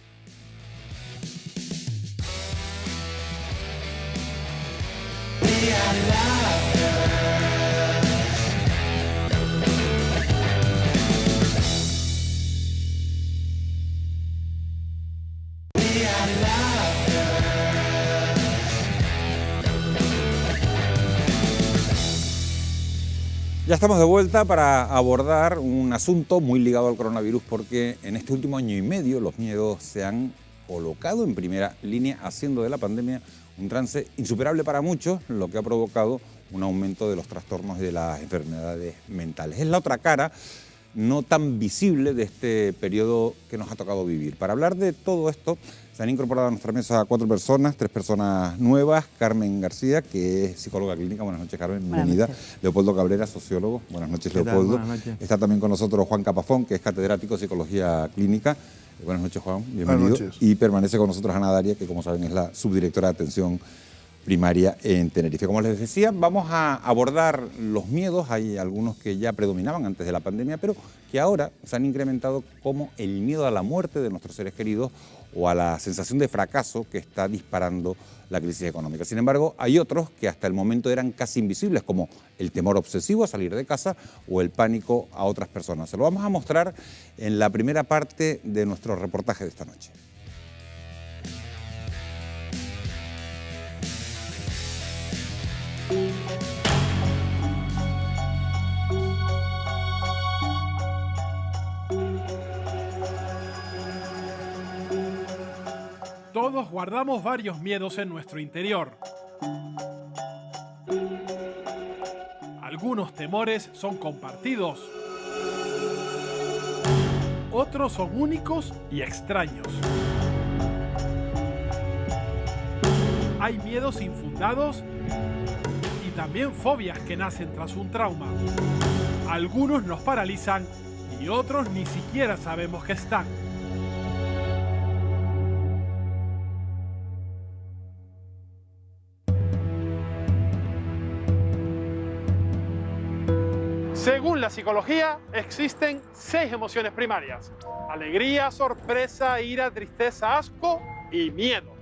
Ya estamos de vuelta para abordar un asunto muy ligado al coronavirus porque en este último año y medio los miedos se han colocado en primera línea, haciendo de la pandemia un trance insuperable para muchos, lo que ha provocado un aumento de los trastornos y de las enfermedades mentales. Es la otra cara no tan visible de este periodo que nos ha tocado vivir. Para hablar de todo esto, se han incorporado a nuestra mesa 4 personas, 3 personas nuevas. Carmen García, que es psicóloga clínica. Buenas noches, Carmen. Bienvenida. Leopoldo Cabrera, sociólogo. Buenas noches, Leopoldo. Buenas noches. Está también con nosotros Juan Capafón, que es catedrático de psicología clínica. Buenas noches, Juan. Bienvenido. Buenas noches. Y permanece con nosotros Ana Daria, que como saben es la subdirectora de atención primaria en Tenerife. Como les decía, vamos a abordar los miedos. Hay algunos que ya predominaban antes de la pandemia, pero que ahora se han incrementado, como el miedo a la muerte de nuestros seres queridos o a la sensación de fracaso que está disparando la crisis económica. Sin embargo, hay otros que hasta el momento eran casi invisibles, como el temor obsesivo a salir de casa o el pánico a otras personas. Se lo vamos a mostrar en la primera parte de nuestro reportaje de esta noche. Todos guardamos varios miedos en nuestro interior. Algunos temores son compartidos. Otros son únicos y extraños. Hay miedos infundados y también fobias que nacen tras un trauma. Algunos nos paralizan y otros ni siquiera sabemos que están. Según la psicología, existen 6 emociones primarias: alegría, sorpresa, ira, tristeza, asco y miedo.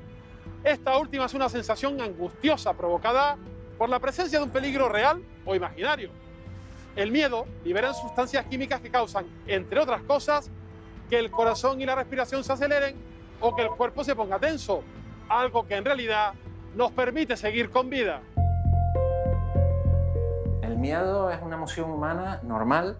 Esta última es una sensación angustiosa provocada por la presencia de un peligro real o imaginario. El miedo libera sustancias químicas que causan, entre otras cosas, que el corazón y la respiración se aceleren o que el cuerpo se ponga tenso, algo que en realidad nos permite seguir con vida. El miedo es una emoción humana normal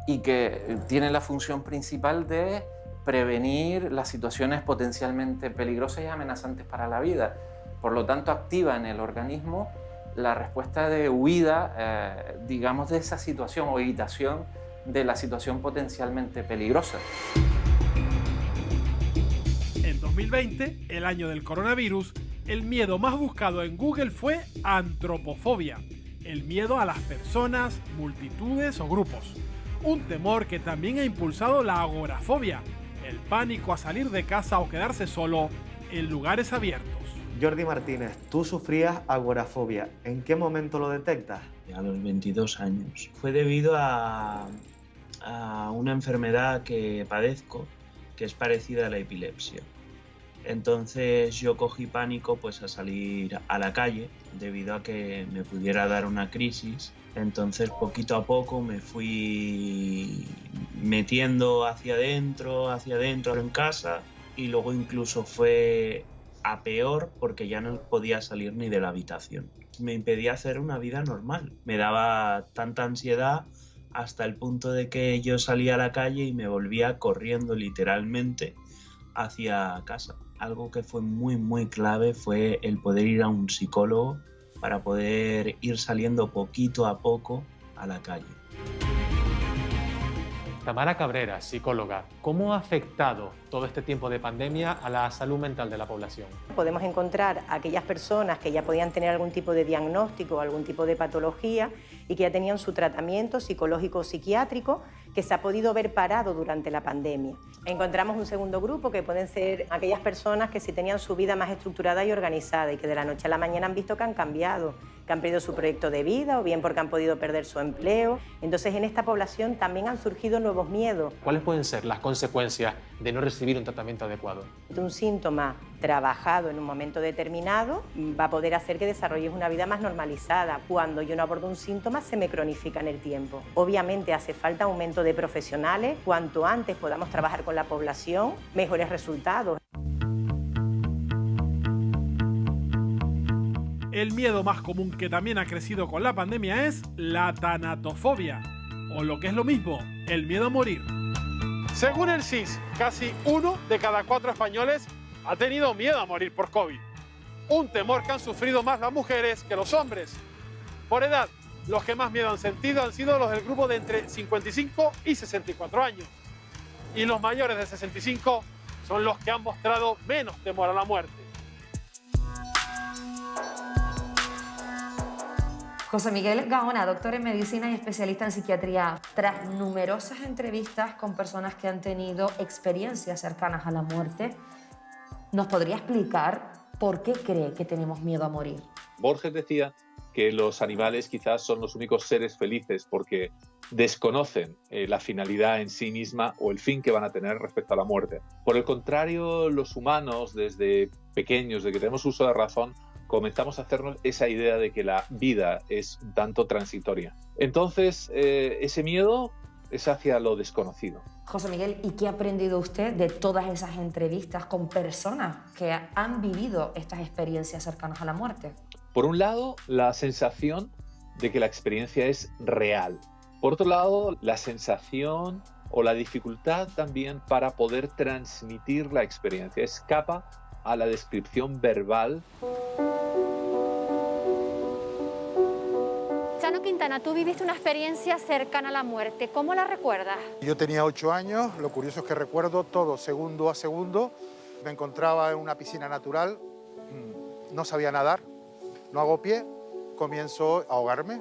y que tiene la función principal de prevenir las situaciones potencialmente peligrosas y amenazantes para la vida. Por lo tanto, activa en el organismo la respuesta de huida, digamos, de esa situación o evitación de la situación potencialmente peligrosa. En 2020, el año del coronavirus, el miedo más buscado en Google fue antropofobia. El miedo a las personas, multitudes o grupos. Un temor que también ha impulsado la agorafobia, el pánico a salir de casa o quedarse solo en lugares abiertos. Jordi Martínez, tú sufrías agorafobia. ¿En qué momento lo detectas? A los 22 años. Fue debido a una enfermedad que padezco, que es parecida a la epilepsia. Entonces yo cogí pánico pues a salir a la calle debido a que me pudiera dar una crisis. Entonces poquito a poco me fui metiendo hacia adentro en casa, y luego incluso fue a peor porque ya no podía salir ni de la habitación. Me impedía hacer una vida normal. Me daba tanta ansiedad hasta el punto de que yo salía a la calle y me volvía corriendo literalmente hacia casa. Algo que fue muy clave fue el poder ir a un psicólogo para poder ir saliendo poquito a poco a la calle. Tamara Cabrera, psicóloga, ¿cómo ha afectado todo este tiempo de pandemia a la salud mental de la población? Podemos encontrar a aquellas personas que ya podían tener algún tipo de diagnóstico o algún tipo de patología y que ya tenían su tratamiento psicológico o psiquiátrico que se ha podido ver parado durante la pandemia. Encontramos un segundo grupo que pueden ser aquellas personas que sí tenían su vida más estructurada y organizada y que de la noche a la mañana han visto que han cambiado, que han perdido su proyecto de vida o bien porque han podido perder su empleo. Entonces en esta población también han surgido nuevos miedos. ¿Cuáles pueden ser las consecuencias de no recibir un tratamiento adecuado? Un síntoma trabajado en un momento determinado va a poder hacer que desarrolles una vida más normalizada. Cuando yo no abordo un síntoma se me cronifica en el tiempo. Obviamente hace falta aumento de profesionales. Cuanto antes podamos trabajar con la población, mejores resultados. El miedo más común que también ha crecido con la pandemia es la tanatofobia, o lo que es lo mismo, el miedo a morir. Según el CIS, casi 1 de cada 4 españoles ha tenido miedo a morir por COVID. Un temor que han sufrido más las mujeres que los hombres. Por edad, los que más miedo han sentido han sido los del grupo de entre 55 y 64 años. Y los mayores de 65 son los que han mostrado menos temor a la muerte. José Miguel Gaona, doctor en medicina y especialista en psiquiatría. Tras numerosas entrevistas con personas que han tenido experiencias cercanas a la muerte, ¿nos podría explicar por qué cree que tenemos miedo a morir? Borges decía que los animales quizás son los únicos seres felices porque desconocen la finalidad en sí misma o el fin que van a tener respecto a la muerte. Por el contrario, los humanos, desde pequeños, desde que tenemos uso de razón, comenzamos a hacernos esa idea de que la vida es un tanto transitoria. Entonces, ese miedo es hacia lo desconocido. José Miguel, ¿y qué ha aprendido usted de todas esas entrevistas con personas que han vivido estas experiencias cercanas a la muerte? Por un lado, la sensación de que la experiencia es real. Por otro lado, la sensación o la dificultad también para poder transmitir la experiencia. Escapa a la descripción verbal. Chano Quintana, tú viviste una experiencia cercana a la muerte. ¿Cómo la recuerdas? Yo tenía 8 años, lo curioso es que recuerdo todo segundo a segundo. Me encontraba en una piscina natural, no sabía nadar, no hago pie, comienzo a ahogarme.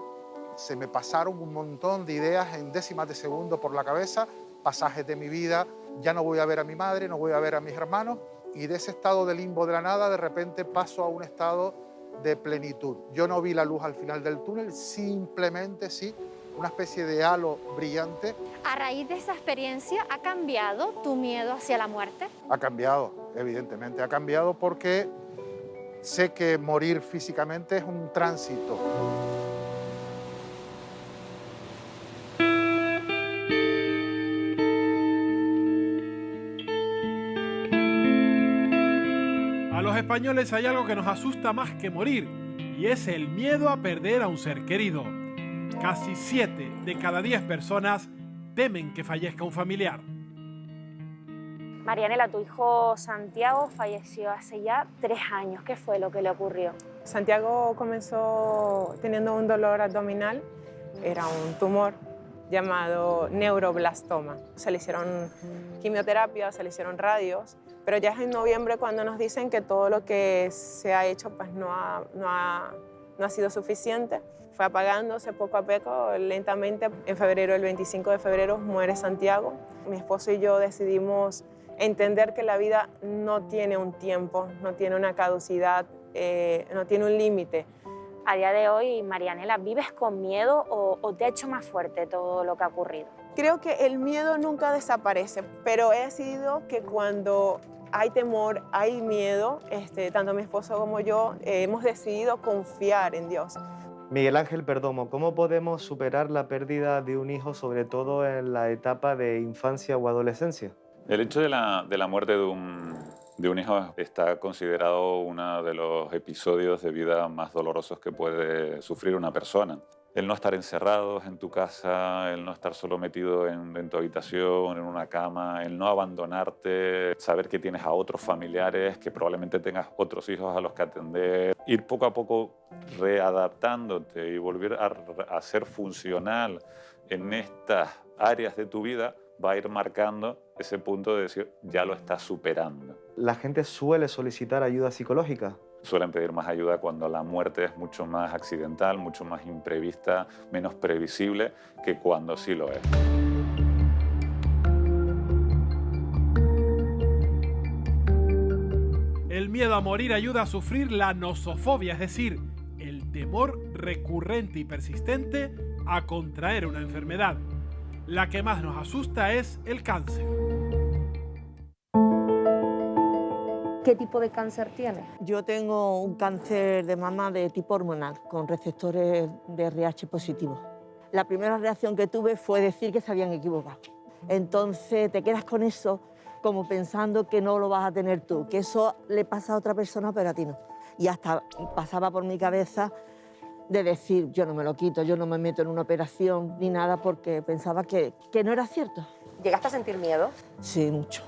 Se me pasaron un montón de ideas en décimas de segundo por la cabeza, pasajes de mi vida, ya no voy a ver a mi madre, no voy a ver a mis hermanos, y de ese estado de limbo de la nada de repente paso a un estado de plenitud. Yo no vi la luz al final del túnel, simplemente sí, una especie de halo brillante. ¿A raíz de esa experiencia ha cambiado tu miedo hacia la muerte? Ha cambiado, evidentemente, ha cambiado porque sé que morir físicamente es un tránsito. A los españoles hay algo que nos asusta más que morir, y es el miedo a perder a un ser querido. Casi 7 de cada 10 personas temen que fallezca un familiar. Marianela, tu hijo Santiago falleció hace ya 3 años. ¿Qué fue lo que le ocurrió? Santiago comenzó teniendo un dolor abdominal, era un tumor llamado neuroblastoma. Se le hicieron quimioterapia, se le hicieron radios, pero ya es en noviembre cuando nos dicen que todo lo que se ha hecho pues no ha sido suficiente. Fue apagándose poco a poco, lentamente. En febrero, el 25 de febrero, muere Santiago. Mi esposo y yo decidimos entender que la vida no tiene un tiempo, no tiene una caducidad, no tiene un límite. A día de hoy, Marianela, ¿vives con miedo o te ha hecho más fuerte todo lo que ha ocurrido? Creo que el miedo nunca desaparece, pero he decidido que cuando hay temor, hay miedo, tanto mi esposo como yo hemos decidido confiar en Dios. Miguel Ángel Perdomo, ¿cómo podemos superar la pérdida de un hijo, sobre todo en la etapa de infancia o adolescencia? El hecho de la muerte de un hijo está considerado uno de los episodios de vida más dolorosos que puede sufrir una persona. El no estar encerrados en tu casa, el no estar solo metido en tu habitación, en una cama, el no abandonarte, saber que tienes a otros familiares, que probablemente tengas otros hijos a los que atender, ir poco a poco readaptándote y volver a ser funcional en estas áreas de tu vida, va a ir marcando ese punto de decir, ya lo está superando. La gente suele solicitar ayuda psicológica. Suelen pedir más ayuda cuando la muerte es mucho más accidental, mucho más imprevista, menos previsible que cuando sí lo es. El miedo a morir ayuda a sufrir la nosofobia, es decir, el temor recurrente y persistente a contraer una enfermedad. La que más nos asusta es el cáncer. ¿Qué tipo de cáncer tienes? Yo tengo un cáncer de mama de tipo hormonal, con receptores de RH positivo. La primera reacción que tuve fue decir que se habían equivocado. Entonces te quedas con eso, como pensando que no lo vas a tener tú, que eso le pasa a otra persona, pero a ti no. Y hasta pasaba por mi cabeza de decir, yo no me lo quito, yo no me meto en una operación ni nada, porque pensaba que no era cierto. ¿Llegaste a sentir miedo? Sí, mucho.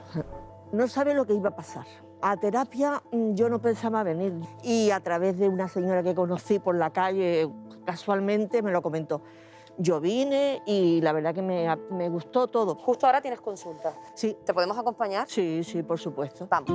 No sabes lo que iba a pasar. A terapia yo no pensaba venir y a través de una señora que conocí por la calle, casualmente me lo comentó. Yo vine y la verdad que me gustó todo. Justo ahora tienes consulta. Sí. ¿Te podemos acompañar? Sí, sí, por supuesto. Vamos.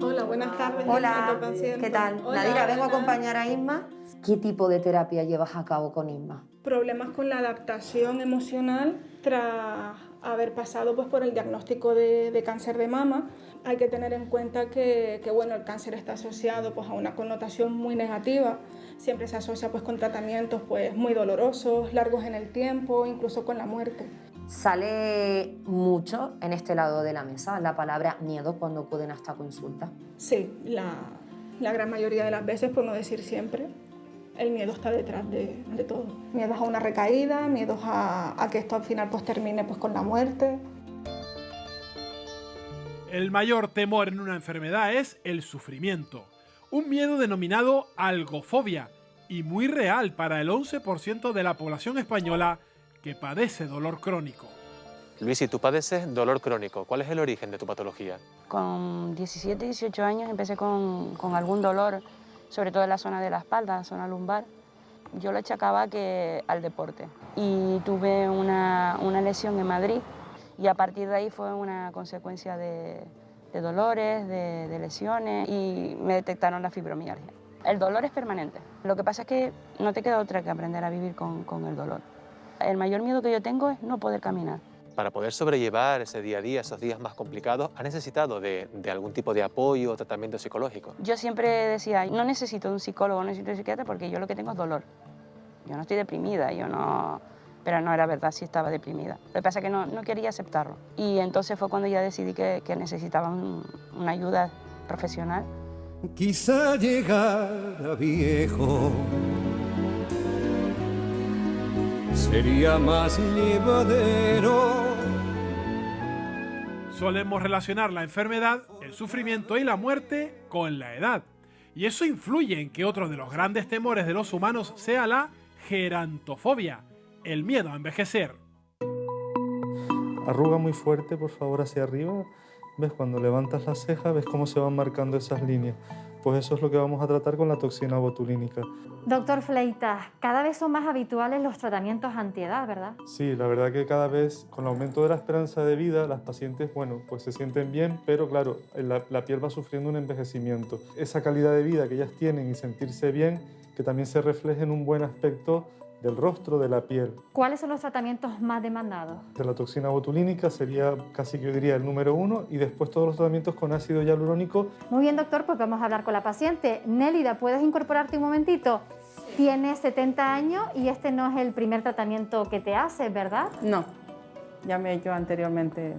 Hola, buenas tardes. Hola, ¿qué tal? Hola, Nadira, vengo a hola. acompañar a Isma. ¿Qué tipo de terapia llevas a cabo con Isma? Problemas con la adaptación emocional tras haber pasado pues, por el diagnóstico de cáncer de mama. Hay que tener en cuenta que bueno, el cáncer está asociado pues, a una connotación muy negativa. Siempre se asocia pues, con tratamientos pues, muy dolorosos, largos en el tiempo, incluso con la muerte. Sale mucho en este lado de la mesa la palabra miedo cuando acuden a esta consulta. Sí, la gran mayoría de las veces, por no decir siempre, el miedo está detrás de todo. Miedos a una recaída, miedos a que esto al final pues, termine pues, con la muerte. El mayor temor en una enfermedad es el sufrimiento. Un miedo denominado algofobia y muy real para el 11% de la población española que padece dolor crónico. Luis, si tú padeces dolor crónico, ¿cuál es el origen de tu patología? Con 17, 18 años empecé con algún dolor, sobre todo en la zona de la espalda, la zona lumbar. Yo lo achacaba al deporte y tuve una lesión en Madrid y a partir de ahí fue una consecuencia de dolores, de lesiones y me detectaron la fibromialgia. El dolor es permanente, lo que pasa es que no te queda otra que aprender a vivir con el dolor. El mayor miedo que yo tengo es no poder caminar. Para poder sobrellevar ese día a día, esos días más complicados, ¿has necesitado de algún tipo de apoyo o tratamiento psicológico? Yo siempre decía, no necesito un psicólogo, no necesito un psiquiatra porque yo lo que tengo es dolor. Yo no estoy deprimida, pero no era verdad, sí estaba deprimida. Lo que pasa es que no quería aceptarlo. Y entonces fue cuando ya decidí que necesitaba una ayuda profesional. Quizá llegara viejo sería más llevadero. Solemos relacionar la enfermedad, el sufrimiento y la muerte con la edad. Y eso influye en que otro de los grandes temores de los humanos sea la gerantofobia, el miedo a envejecer. Arruga muy fuerte, por favor, hacia arriba. ¿Ves? Cuando levantas las cejas, ves cómo se van marcando esas líneas. Pues eso es lo que vamos a tratar con la toxina botulínica. Doctor Fleitas, cada vez son más habituales los tratamientos antiedad, ¿verdad? Sí, la verdad que cada vez, con el aumento de la esperanza de vida, las pacientes, bueno, pues se sienten bien, pero claro, la piel va sufriendo un envejecimiento. Esa calidad de vida que ellas tienen y sentirse bien, que también se refleje en un buen aspecto del rostro, de la piel. ¿Cuáles son los tratamientos más demandados? La toxina botulínica sería casi que yo diría el número 1 y después todos los tratamientos con ácido hialurónico. Muy bien, doctor, pues vamos a hablar con la paciente. Nélida, ¿puedes incorporarte un momentito? Sí. Tienes 70 años y este no es el primer tratamiento que te haces, ¿verdad? No, ya me he hecho anteriormente.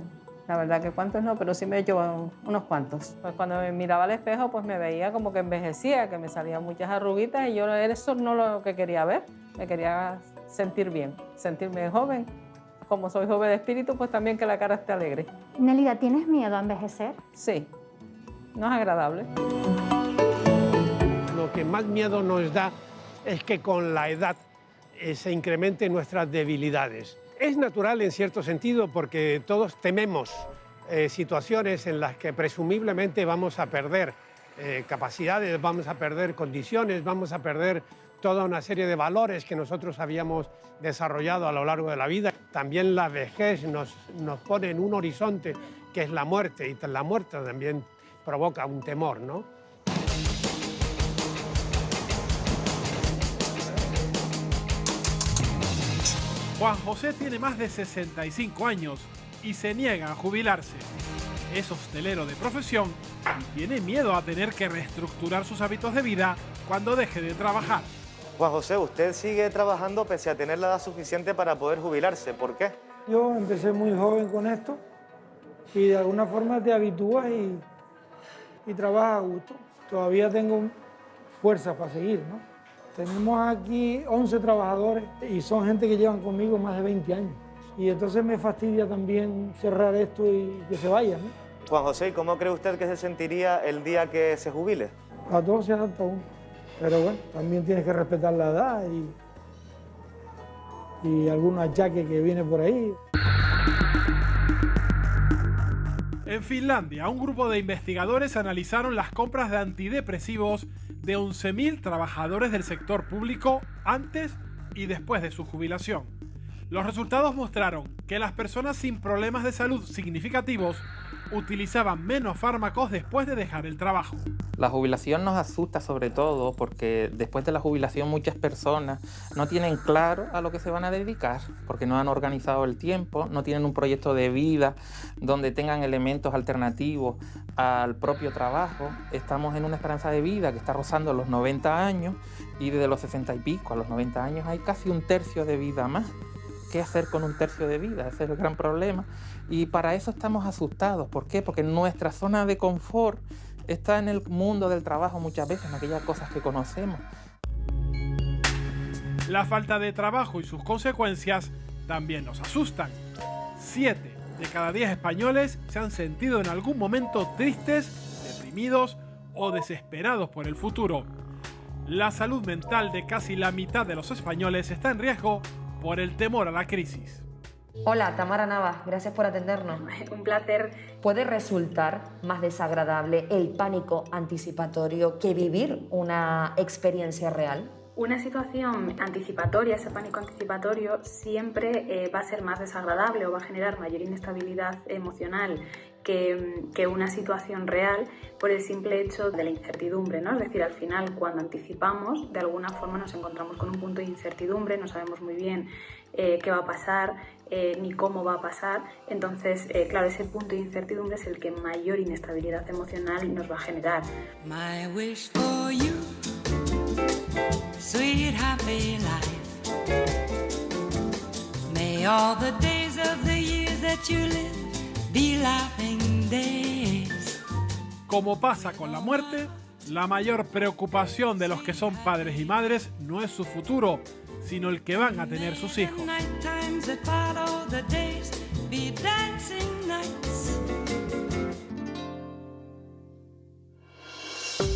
La verdad que cuántos no, pero sí me he hecho unos cuantos. Pues cuando me miraba al espejo pues me veía como que envejecía, que me salían muchas arruguitas y yo eso no lo que quería ver. Me quería sentir bien, sentirme joven. Como soy joven de espíritu, pues también que la cara esté alegre. Nélida, ¿tienes miedo a envejecer? Sí, no es agradable. Lo que más miedo nos da es que con la edad se incrementen nuestras debilidades. Es natural en cierto sentido porque todos tememos situaciones en las que presumiblemente vamos a perder capacidades, vamos a perder condiciones, vamos a perder toda una serie de valores que nosotros habíamos desarrollado a lo largo de la vida. También la vejez nos pone en un horizonte que es la muerte, y la muerte también provoca un temor, ¿no? Juan José tiene más de 65 años y se niega a jubilarse. Es hostelero de profesión y tiene miedo a tener que reestructurar sus hábitos de vida cuando deje de trabajar. Juan José, usted sigue trabajando pese a tener la edad suficiente para poder jubilarse. ¿Por qué? Yo empecé muy joven con esto y de alguna forma te habitúas y trabajas a gusto. Todavía tengo fuerza para seguir, ¿no? Tenemos aquí 11 trabajadores y son gente que llevan conmigo más de 20 años. Y entonces me fastidia también cerrar esto y que se vayan, ¿no? Juan José, ¿y cómo cree usted que se sentiría el día que se jubile? A todos se adapta uno. Pero bueno, también tienes que respetar la edad y algún achaque que viene por ahí. En Finlandia, un grupo de investigadores analizaron las compras de antidepresivos de 11.000 trabajadores del sector público antes y después de su jubilación. Los resultados mostraron que las personas sin problemas de salud significativos utilizaban menos fármacos después de dejar el trabajo. La jubilación nos asusta sobre todo porque después de la jubilación muchas personas no tienen claro a lo que se van a dedicar, porque no han organizado el tiempo, no tienen un proyecto de vida donde tengan elementos alternativos al propio trabajo. Estamos en una esperanza de vida que está rozando los 90 años y desde los 60 y pico a los 90 años hay casi un tercio de vida más. ¿Qué hacer con un tercio de vida? Ese es el gran problema. Y para eso estamos asustados. ¿Por qué? Porque nuestra zona de confort está en el mundo del trabajo muchas veces, en aquellas cosas que conocemos. La falta de trabajo y sus consecuencias también nos asustan. 7 de cada 10 españoles se han sentido en algún momento tristes, deprimidos o desesperados por el futuro. La salud mental de casi la mitad de los españoles está en riesgo por el temor a la crisis. Hola, Tamara Navas, gracias por atendernos. Un placer. ¿Puede resultar más desagradable el pánico anticipatorio que vivir una experiencia real? Una situación anticipatoria, ese pánico anticipatorio, siempre va a ser más desagradable o va a generar mayor inestabilidad emocional que una situación real por el simple hecho de la incertidumbre, ¿no? Es decir, al final, cuando anticipamos, de alguna forma nos encontramos con un punto de incertidumbre, no sabemos muy bien qué va a pasar ni cómo va a pasar. Entonces, claro, ese punto de incertidumbre es el que mayor inestabilidad emocional nos va a generar. My wish for you, sweet happy life. May all the days of the years that you live be laughing days. Como pasa con la muerte, la mayor preocupación de los que son padres y madres no es su futuro, sino el que van a tener sus hijos.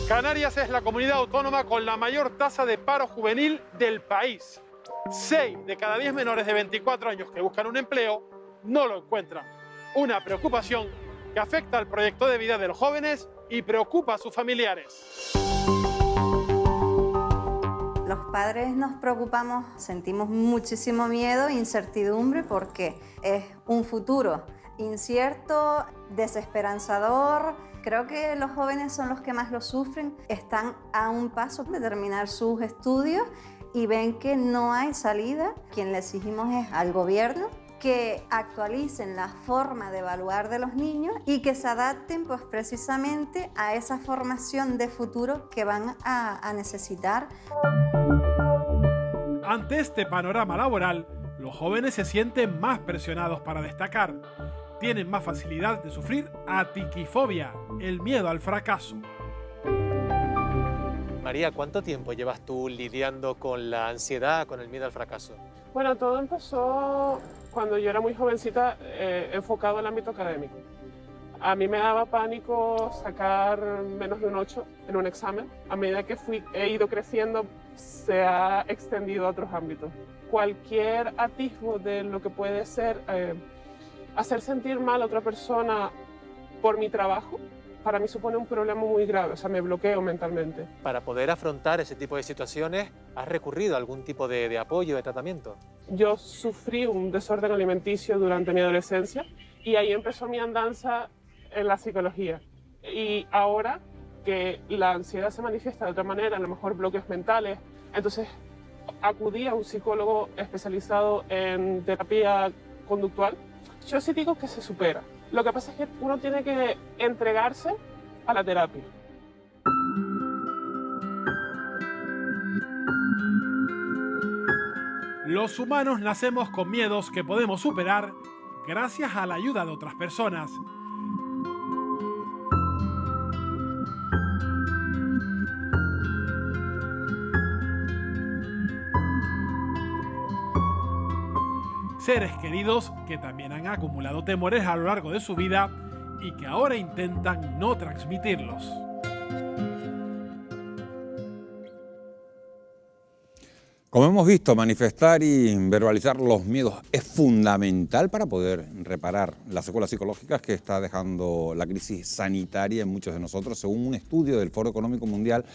Canarias es la comunidad autónoma con la mayor tasa de paro juvenil del país. 6 de cada 10 menores de 24 años que buscan un empleo no lo encuentran. Una preocupación que afecta al proyecto de vida de los jóvenes y preocupa a sus familiares. Los padres nos preocupamos, sentimos muchísimo miedo e incertidumbre porque es un futuro incierto, desesperanzador. Creo que los jóvenes son los que más lo sufren, están a un paso de terminar sus estudios y ven que no hay salida. Quien le exigimos es al gobierno que actualicen la forma de evaluar de los niños y que se adapten pues, precisamente a esa formación de futuro que van a necesitar. Ante este panorama laboral, los jóvenes se sienten más presionados para destacar. Tienen más facilidad de sufrir atiquifobia, el miedo al fracaso. María, ¿cuánto tiempo llevas tú lidiando con la ansiedad, con el miedo al fracaso? Bueno, todo empezó cuando yo era muy jovencita, enfocado en el ámbito académico. A mí me daba pánico sacar menos de un 8 en un examen. A medida que he ido creciendo, se ha extendido a otros ámbitos. Cualquier atisbo de lo que puede ser hacer sentir mal a otra persona por mi trabajo, para mí supone un problema muy grave, o sea, me bloqueo mentalmente. Para poder afrontar ese tipo de situaciones, ¿has recurrido a algún tipo de apoyo, de tratamiento? Yo sufrí un desorden alimenticio durante mi adolescencia y ahí empezó mi andanza en la psicología. Y ahora que la ansiedad se manifiesta de otra manera, a lo mejor bloques mentales, entonces acudí a un psicólogo especializado en terapia conductual. Yo sí digo que se supera. Lo que pasa es que uno tiene que entregarse a la terapia. Los humanos nacemos con miedos que podemos superar gracias a la ayuda de otras personas. Seres queridos que también han acumulado temores a lo largo de su vida y que ahora intentan no transmitirlos. Como hemos visto, manifestar y verbalizar los miedos es fundamental para poder reparar las secuelas psicológicas que está dejando la crisis sanitaria en muchos de nosotros. Según un estudio del Foro Económico Mundial,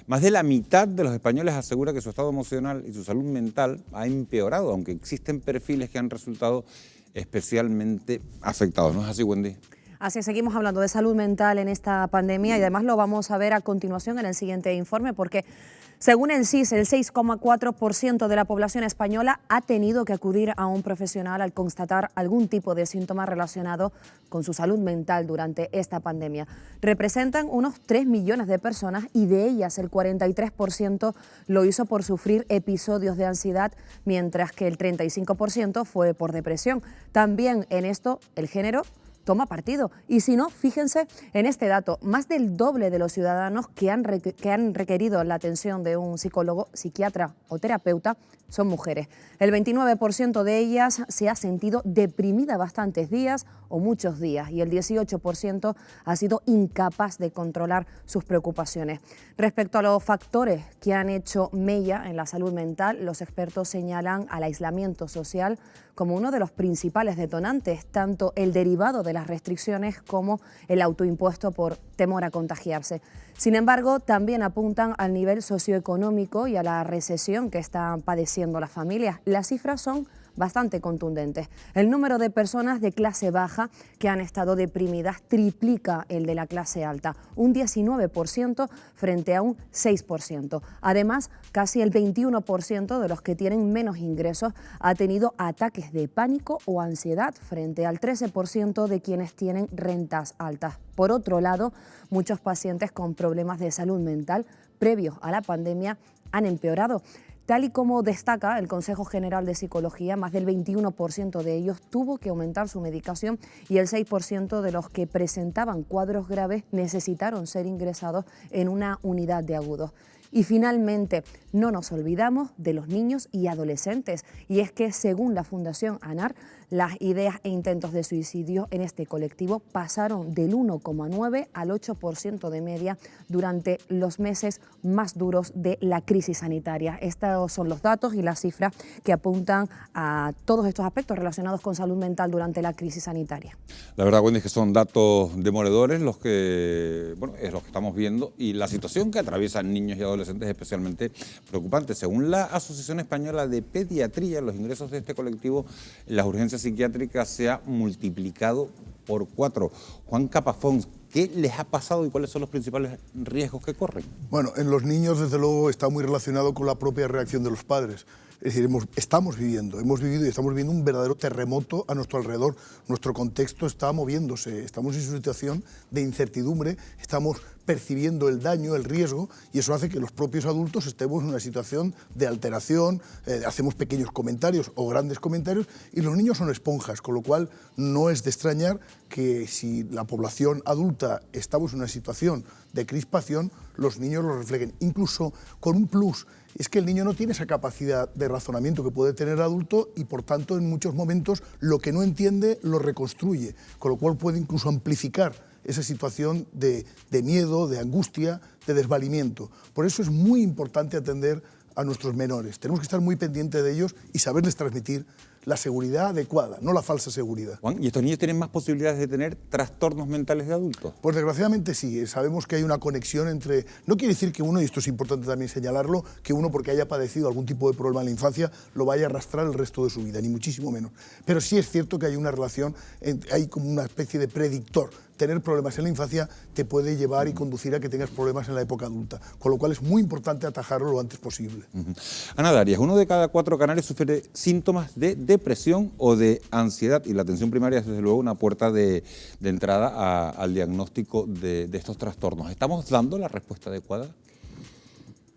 más de la mitad de los españoles asegura que su estado emocional y su salud mental ha empeorado, aunque existen perfiles que han resultado especialmente afectados. ¿No es así, Wendy? Así es, seguimos hablando de salud mental en esta pandemia y además lo vamos a ver a continuación en el siguiente informe porque según el CIS, el 6,4% de la población española ha tenido que acudir a un profesional al constatar algún tipo de síntoma relacionado con su salud mental durante esta pandemia. Representan unos 3 millones de personas y de ellas el 43% lo hizo por sufrir episodios de ansiedad, mientras que el 35% fue por depresión. También en esto el género toma partido. Y si no, fíjense en este dato, más del doble de los ciudadanos que han requerido la atención de un psicólogo, psiquiatra o terapeuta son mujeres. El 29% de ellas se ha sentido deprimida bastantes días o muchos días y el 18% ha sido incapaz de controlar sus preocupaciones. Respecto a los factores que han hecho mella en la salud mental, los expertos señalan al aislamiento social como uno de los principales detonantes, tanto el derivado de las restricciones como el autoimpuesto por temor a contagiarse. Sin embargo, también apuntan al nivel socioeconómico y a la recesión que están padeciendo las familias. Las cifras son bastante contundentes. El número de personas de clase baja que han estado deprimidas triplica el de la clase alta, un 19% frente a un 6%. Además, casi el 21% de los que tienen menos ingresos ha tenido ataques de pánico o ansiedad frente al 13% de quienes tienen rentas altas. Por otro lado, muchos pacientes con problemas de salud mental previos a la pandemia han empeorado. Tal y como destaca el Consejo General de Psicología, más del 21% de ellos tuvo que aumentar su medicación y el 6% de los que presentaban cuadros graves necesitaron ser ingresados en una unidad de agudos. Y finalmente, no nos olvidamos de los niños y adolescentes. Y es que, según la Fundación ANAR, las ideas e intentos de suicidio en este colectivo pasaron del 1,9 al 8% de media durante los meses más duros de la crisis sanitaria. Estos son los datos y las cifras que apuntan a todos estos aspectos relacionados con salud mental durante la crisis sanitaria. La verdad, Wendy, es que son datos demoledores los que, es lo que estamos viendo y la situación que atraviesan niños y adolescentes es especialmente preocupante. Según la Asociación Española de Pediatría, los ingresos de este colectivo en las urgencias psiquiátricas se ha multiplicado por 4. Juan Capafón, ¿qué les ha pasado y cuáles son los principales riesgos que corren? Bueno, en los niños, desde luego, está muy relacionado con la propia reacción de los padres. Es decir, hemos vivido y estamos viviendo un verdadero terremoto a nuestro alrededor. Nuestro contexto está moviéndose, estamos en una situación de incertidumbre, estamos percibiendo el daño, el riesgo, y eso hace que los propios adultos estemos en una situación de alteración, hacemos pequeños comentarios o grandes comentarios, y los niños son esponjas, con lo cual no es de extrañar que si la población adulta estamos en una situación de crispación, los niños lo reflejen, incluso con un plus. Es que el niño no tiene esa capacidad de razonamiento que puede tener el adulto y, por tanto, en muchos momentos lo que no entiende lo reconstruye, con lo cual puede incluso amplificar esa situación de miedo, de angustia, de desvalimiento. Por eso es muy importante atender a nuestros menores. Tenemos que estar muy pendientes de ellos y saberles transmitir la seguridad adecuada, no la falsa seguridad. Juan, ¿y estos niños tienen más posibilidades de tener trastornos mentales de adultos? Pues desgraciadamente sí, sabemos que hay una conexión entre... No quiere decir que uno, y esto es importante también señalarlo, que uno porque haya padecido algún tipo de problema en la infancia lo vaya a arrastrar el resto de su vida, ni muchísimo menos. Pero sí es cierto que hay una relación, hay como una especie de predictor. Tener problemas en la infancia te puede llevar y conducir a que tengas problemas en la época adulta, con lo cual es muy importante atajarlo lo antes posible. Ana Darias, 1 de cada 4 canarios sufre síntomas de depresión o de ansiedad y la atención primaria es desde luego una puerta de entrada al diagnóstico de estos trastornos. ¿Estamos dando la respuesta adecuada?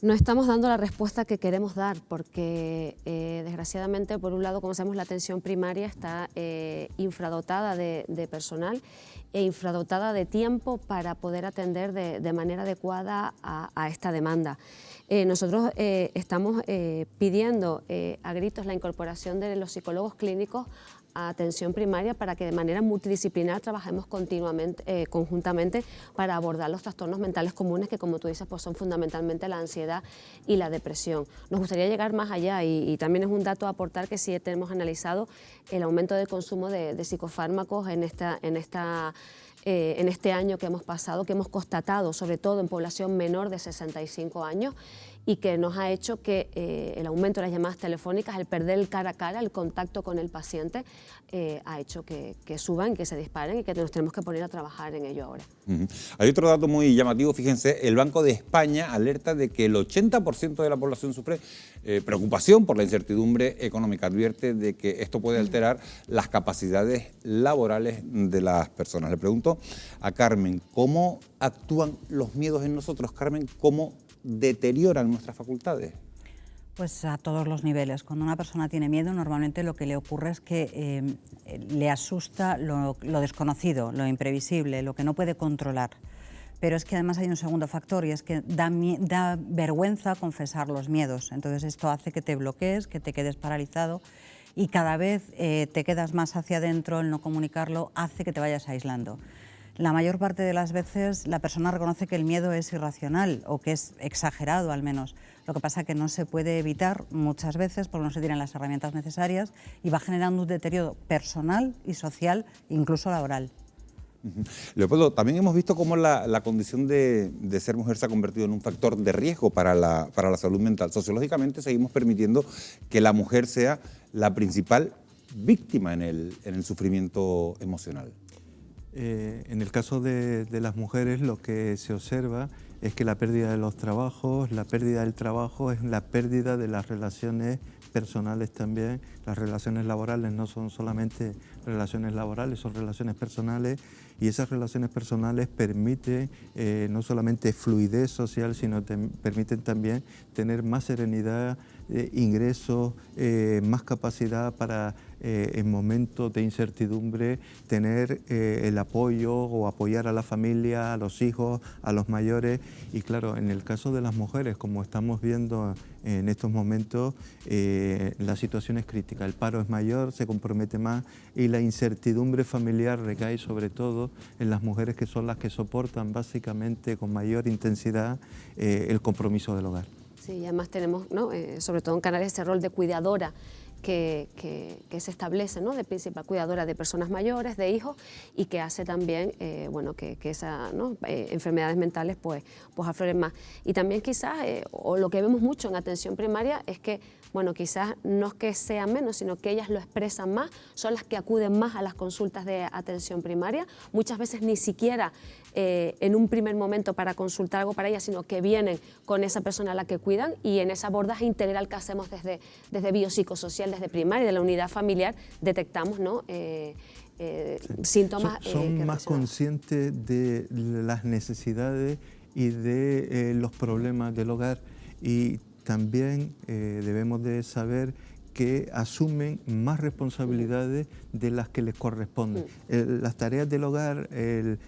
No estamos dando la respuesta que queremos dar porque desgraciadamente, por un lado, como sabemos, la atención primaria está infradotada de personal e infradotada de tiempo para poder atender de manera adecuada a esta demanda. Nosotros estamos pidiendo a gritos la incorporación de los psicólogos clínicos a atención primaria para que de manera multidisciplinar trabajemos continuamente, conjuntamente para abordar los trastornos mentales comunes que, como tú dices, pues son fundamentalmente la ansiedad y la depresión. Nos gustaría llegar más allá y también es un dato a aportar que sí tenemos analizado el aumento del consumo de psicofármacos en este año que hemos pasado, que hemos constatado sobre todo en población menor de 65 años y que nos ha hecho que el aumento de las llamadas telefónicas, el perder el cara a cara, el contacto con el paciente, ha hecho que suban, que se disparen y que nos tenemos que poner a trabajar en ello ahora. Hay otro dato muy llamativo, fíjense, el Banco de España alerta de que el 80% de la población sufre preocupación por la incertidumbre económica, advierte de que esto puede alterar las capacidades laborales de las personas. Le pregunto a Carmen, ¿cómo actúan los miedos en nosotros? Carmen, ¿cómo deterioran nuestras facultades? Pues a todos los niveles. Cuando una persona tiene miedo, normalmente lo que le ocurre es que le asusta lo desconocido, lo imprevisible, lo que no puede controlar. Pero es que además hay un segundo factor y es que da vergüenza confesar los miedos. Entonces esto hace que te bloquees, que te quedes paralizado y cada vez te quedas más hacia adentro, el no comunicarlo hace que te vayas aislando. La mayor parte de las veces la persona reconoce que el miedo es irracional o que es exagerado al menos. Lo que pasa es que no se puede evitar muchas veces porque no se tienen las herramientas necesarias y va generando un deterioro personal y social, incluso laboral. Leopoldo, también hemos visto cómo la condición de ser mujer se ha convertido en un factor de riesgo para la salud mental. Sociológicamente seguimos permitiendo que la mujer sea la principal víctima en el sufrimiento emocional. En el caso de las mujeres lo que se observa es que la pérdida de los trabajos, la pérdida del trabajo es la pérdida de las relaciones personales también. Las relaciones laborales no son solamente relaciones laborales, son relaciones personales y esas relaciones personales permiten no solamente fluidez social, sino permiten también tener más serenidad, ingresos, más capacidad para en momentos de incertidumbre tener el apoyo o apoyar a la familia, a los hijos, a los mayores. Y claro, en el caso de las mujeres, como estamos viendo en estos momentos, la situación es crítica. El paro es mayor, se compromete más y la incertidumbre familiar recae sobre todo en las mujeres que son las que soportan básicamente con mayor intensidad el compromiso del hogar. Sí, y además tenemos, ¿no? Sobre todo en Canarias, ese rol de cuidadora que se establece, ¿no? De principal cuidadora de personas mayores, de hijos, y que hace también bueno, que esas, ¿no? Enfermedades mentales pues afloren más. Y también quizás, o lo que vemos mucho en atención primaria es que, bueno, quizás no es que sea menos, sino que ellas lo expresan más, son las que acuden más a las consultas de atención primaria, muchas veces ni siquiera en un primer momento para consultar algo para ellas, sino que vienen con esa persona a la que cuidan y en ese abordaje integral que hacemos desde biopsicosocial, desde primaria, de la unidad familiar, detectamos, ¿no? Síntomas. Son más conscientes de las necesidades y de los problemas del hogar y también debemos de saber que asumen más responsabilidades de las que les corresponden. Las tareas del hogar,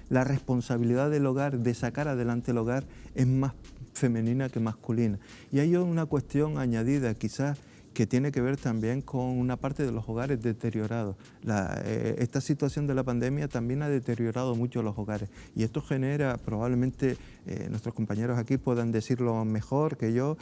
la responsabilidad del hogar, de sacar adelante el hogar, es más femenina que masculina. Y hay una cuestión añadida, quizás, que tiene que ver también con una parte de los hogares deteriorados. Esta situación de la pandemia también ha deteriorado mucho los hogares y esto genera, probablemente nuestros compañeros aquí puedan decirlo mejor que yo,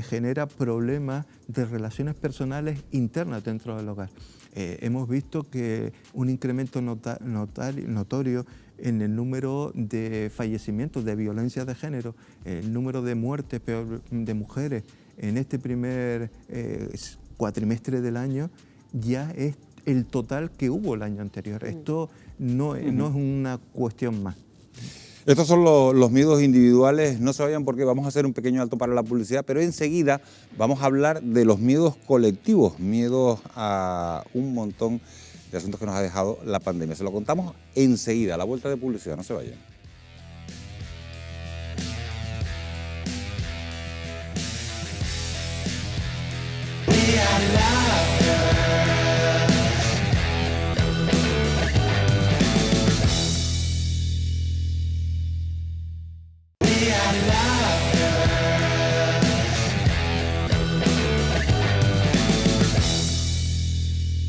genera problemas de relaciones personales internas dentro del hogar. Hemos visto que un incremento notorio en el número de fallecimientos de violencia de género, el número de muertes de mujeres en este primer cuatrimestre del año ya es el total que hubo el año anterior. Esto no es una cuestión más. Estos son los miedos individuales, no se vayan porque vamos a hacer un pequeño alto para la publicidad, pero enseguida vamos a hablar de los miedos colectivos, miedos a un montón de asuntos que nos ha dejado la pandemia. Se lo contamos enseguida, a la vuelta de publicidad, no se vayan.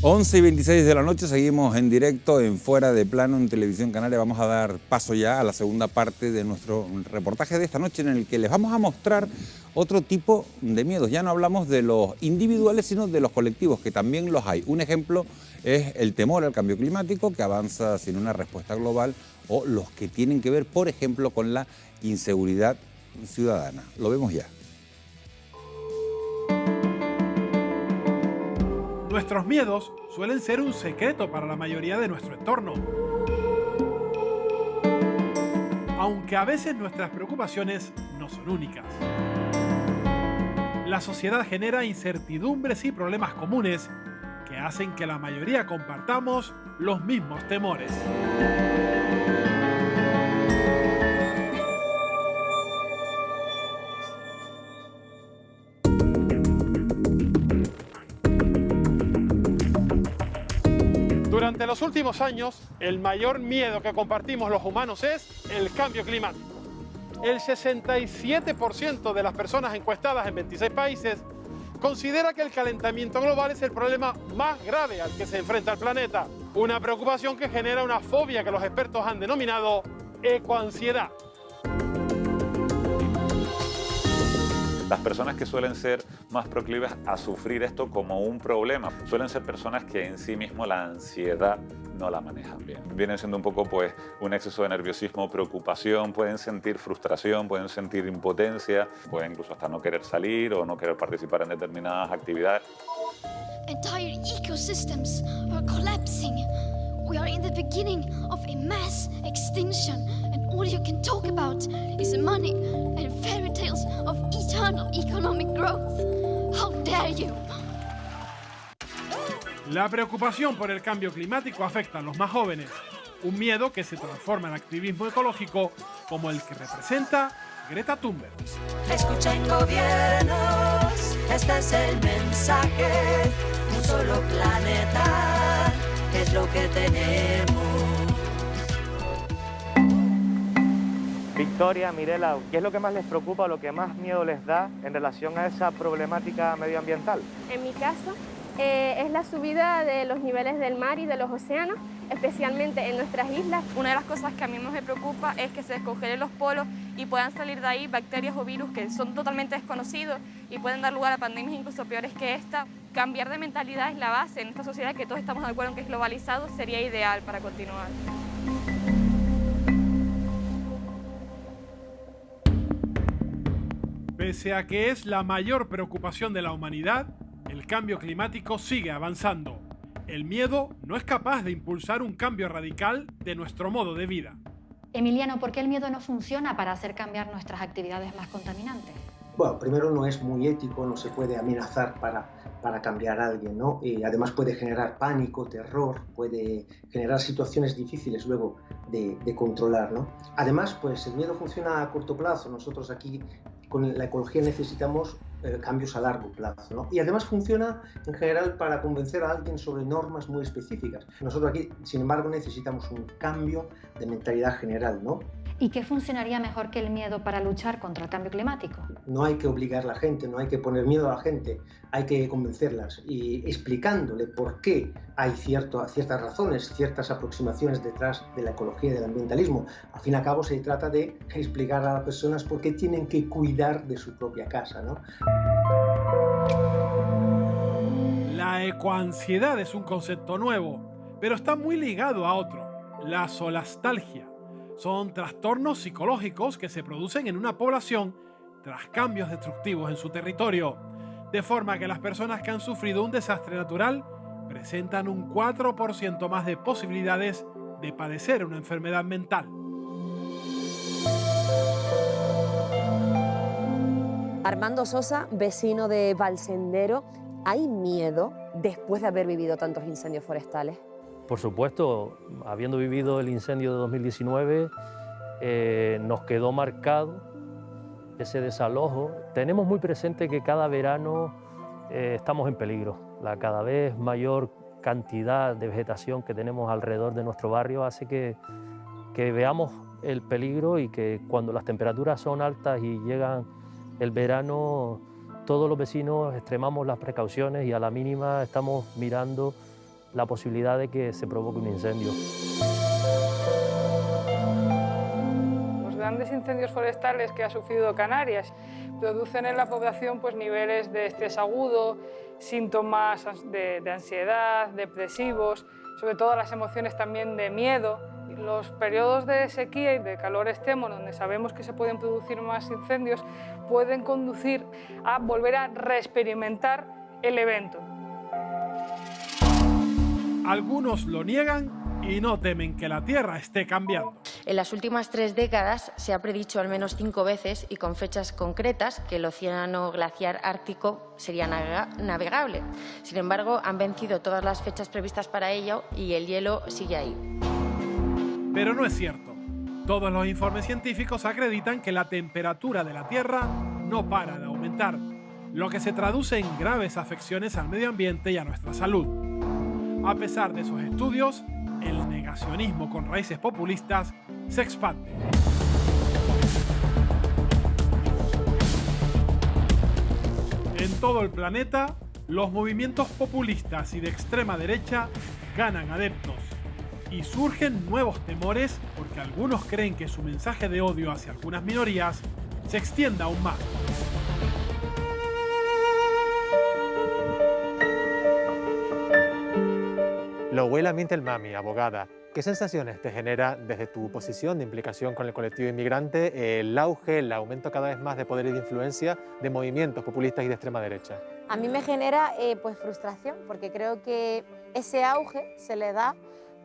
Once y 26 de la noche, seguimos en directo en Fuera de Plano en Televisión Canaria. Vamos a dar paso ya a la segunda parte de nuestro reportaje de esta noche, en el que les vamos a mostrar otro tipo de miedos. Ya no hablamos de los individuales, sino de los colectivos, que también los hay. Un ejemplo es el temor al cambio climático, que avanza sin una respuesta global, o los que tienen que ver, por ejemplo, con la inseguridad ciudadana. Lo vemos ya. Nuestros miedos suelen ser un secreto para la mayoría de nuestro entorno. Aunque a veces nuestras preocupaciones no son únicas. La sociedad genera incertidumbres y problemas comunes que hacen que la mayoría compartamos los mismos temores. Durante los últimos años, el mayor miedo que compartimos los humanos es el cambio climático. El 67% de las personas encuestadas en 26 países considera que el calentamiento global es el problema más grave al que se enfrenta el planeta. Una preocupación que genera una fobia que los expertos han denominado ecoansiedad. Las personas que suelen ser más proclives a sufrir esto como un problema suelen ser personas que en sí mismo la ansiedad no la manejan bien. Vienen siendo un poco pues un exceso de nerviosismo, preocupación, pueden sentir frustración, pueden sentir impotencia, pueden incluso hasta no querer salir o no querer participar en determinadas actividades. Entire ecosystems are collapsing. We are in the beginning of a mass extinction, and all you can talk about is money and fairy tales of eternal economic growth. How dare you! La preocupación por el cambio climático afecta a los más jóvenes, un miedo que se transforma en activismo ecológico como el que representa Greta Thunberg. Escuchen gobiernos, este es el mensaje, un solo planeta es lo que tenemos. Victoria, Mirela, ¿qué es lo que más les preocupa o lo que más miedo les da en relación a esa problemática medioambiental? En mi caso, es la subida de los niveles del mar y de los océanos, especialmente en nuestras islas. Una de las cosas que a mí más me preocupa es que se descongelen los polos y puedan salir de ahí bacterias o virus que son totalmente desconocidos y pueden dar lugar a pandemias incluso peores que esta. Cambiar de mentalidad es la base en esta sociedad que todos estamos de acuerdo en que es globalizado, sería ideal para continuar. Pese a que es la mayor preocupación de la humanidad, el cambio climático sigue avanzando. El miedo no es capaz de impulsar un cambio radical de nuestro modo de vida. Emiliano, ¿por qué el miedo no funciona para hacer cambiar nuestras actividades más contaminantes? Bueno, primero no es muy ético, no se puede amenazar para cambiar a alguien, ¿no? Además puede generar pánico, terror, puede generar situaciones difíciles luego de controlar, ¿no? Además, pues el miedo funciona a corto plazo. Nosotros aquí con la ecología necesitamos cambios a largo plazo, ¿no? Y además funciona en general para convencer a alguien sobre normas muy específicas. Nosotros aquí, sin embargo, necesitamos un cambio de mentalidad general, ¿no? ¿Y qué funcionaría mejor que el miedo para luchar contra el cambio climático? No hay que obligar a la gente, no hay que poner miedo a la gente, hay que convencerlas y explicándole por qué hay ciertas razones, ciertas aproximaciones detrás de la ecología y del ambientalismo. Al fin y al cabo se trata de explicar a las personas por qué tienen que cuidar de su propia casa, ¿no? La ecoansiedad es un concepto nuevo, pero está muy ligado a otro, la solastalgia. Son trastornos psicológicos que se producen en una población tras cambios destructivos en su territorio, de forma que las personas que han sufrido un desastre natural presentan un 4% más de posibilidades de padecer una enfermedad mental. Armando Sosa, vecino de Valsendero, ¿hay miedo después de haber vivido tantos incendios forestales? Por supuesto, habiendo vivido el incendio de 2019, nos quedó marcado ese desalojo. Tenemos muy presente que cada verano estamos en peligro. La cada vez mayor cantidad de vegetación que tenemos alrededor de nuestro barrio hace que veamos el peligro y que cuando las temperaturas son altas y llegan el verano, todos los vecinos extremamos las precauciones y a la mínima estamos mirando la posibilidad de que se provoque un incendio. Los grandes incendios forestales que ha sufrido Canarias producen en la población pues, niveles de estrés agudo, síntomas de ansiedad, depresivos, sobre todo las emociones también de miedo. Los periodos de sequía y de calor extremo, donde sabemos que se pueden producir más incendios, pueden conducir a volver a reexperimentar el evento. Algunos lo niegan y no temen que la Tierra esté cambiando. En las últimas 3 décadas se ha predicho al menos 5 veces y con fechas concretas que el océano glaciar ártico sería navegable. Sin embargo, han vencido todas las fechas previstas para ello y el hielo sigue ahí. Pero no es cierto. Todos los informes científicos acreditan que la temperatura de la Tierra no para de aumentar, lo que se traduce en graves afecciones al medio ambiente y a nuestra salud. A pesar de esos estudios, el negacionismo con raíces populistas se expande. En todo el planeta, los movimientos populistas y de extrema derecha ganan adeptos y surgen nuevos temores porque algunos creen que su mensaje de odio hacia algunas minorías se extienda aún más. Lohuela Mintelmami, abogada, ¿qué sensaciones te genera desde tu posición de implicación con el colectivo inmigrante el auge, el aumento cada vez más de poder y de influencia de movimientos populistas y de extrema derecha? A mí me genera pues frustración, porque creo que ese auge se le da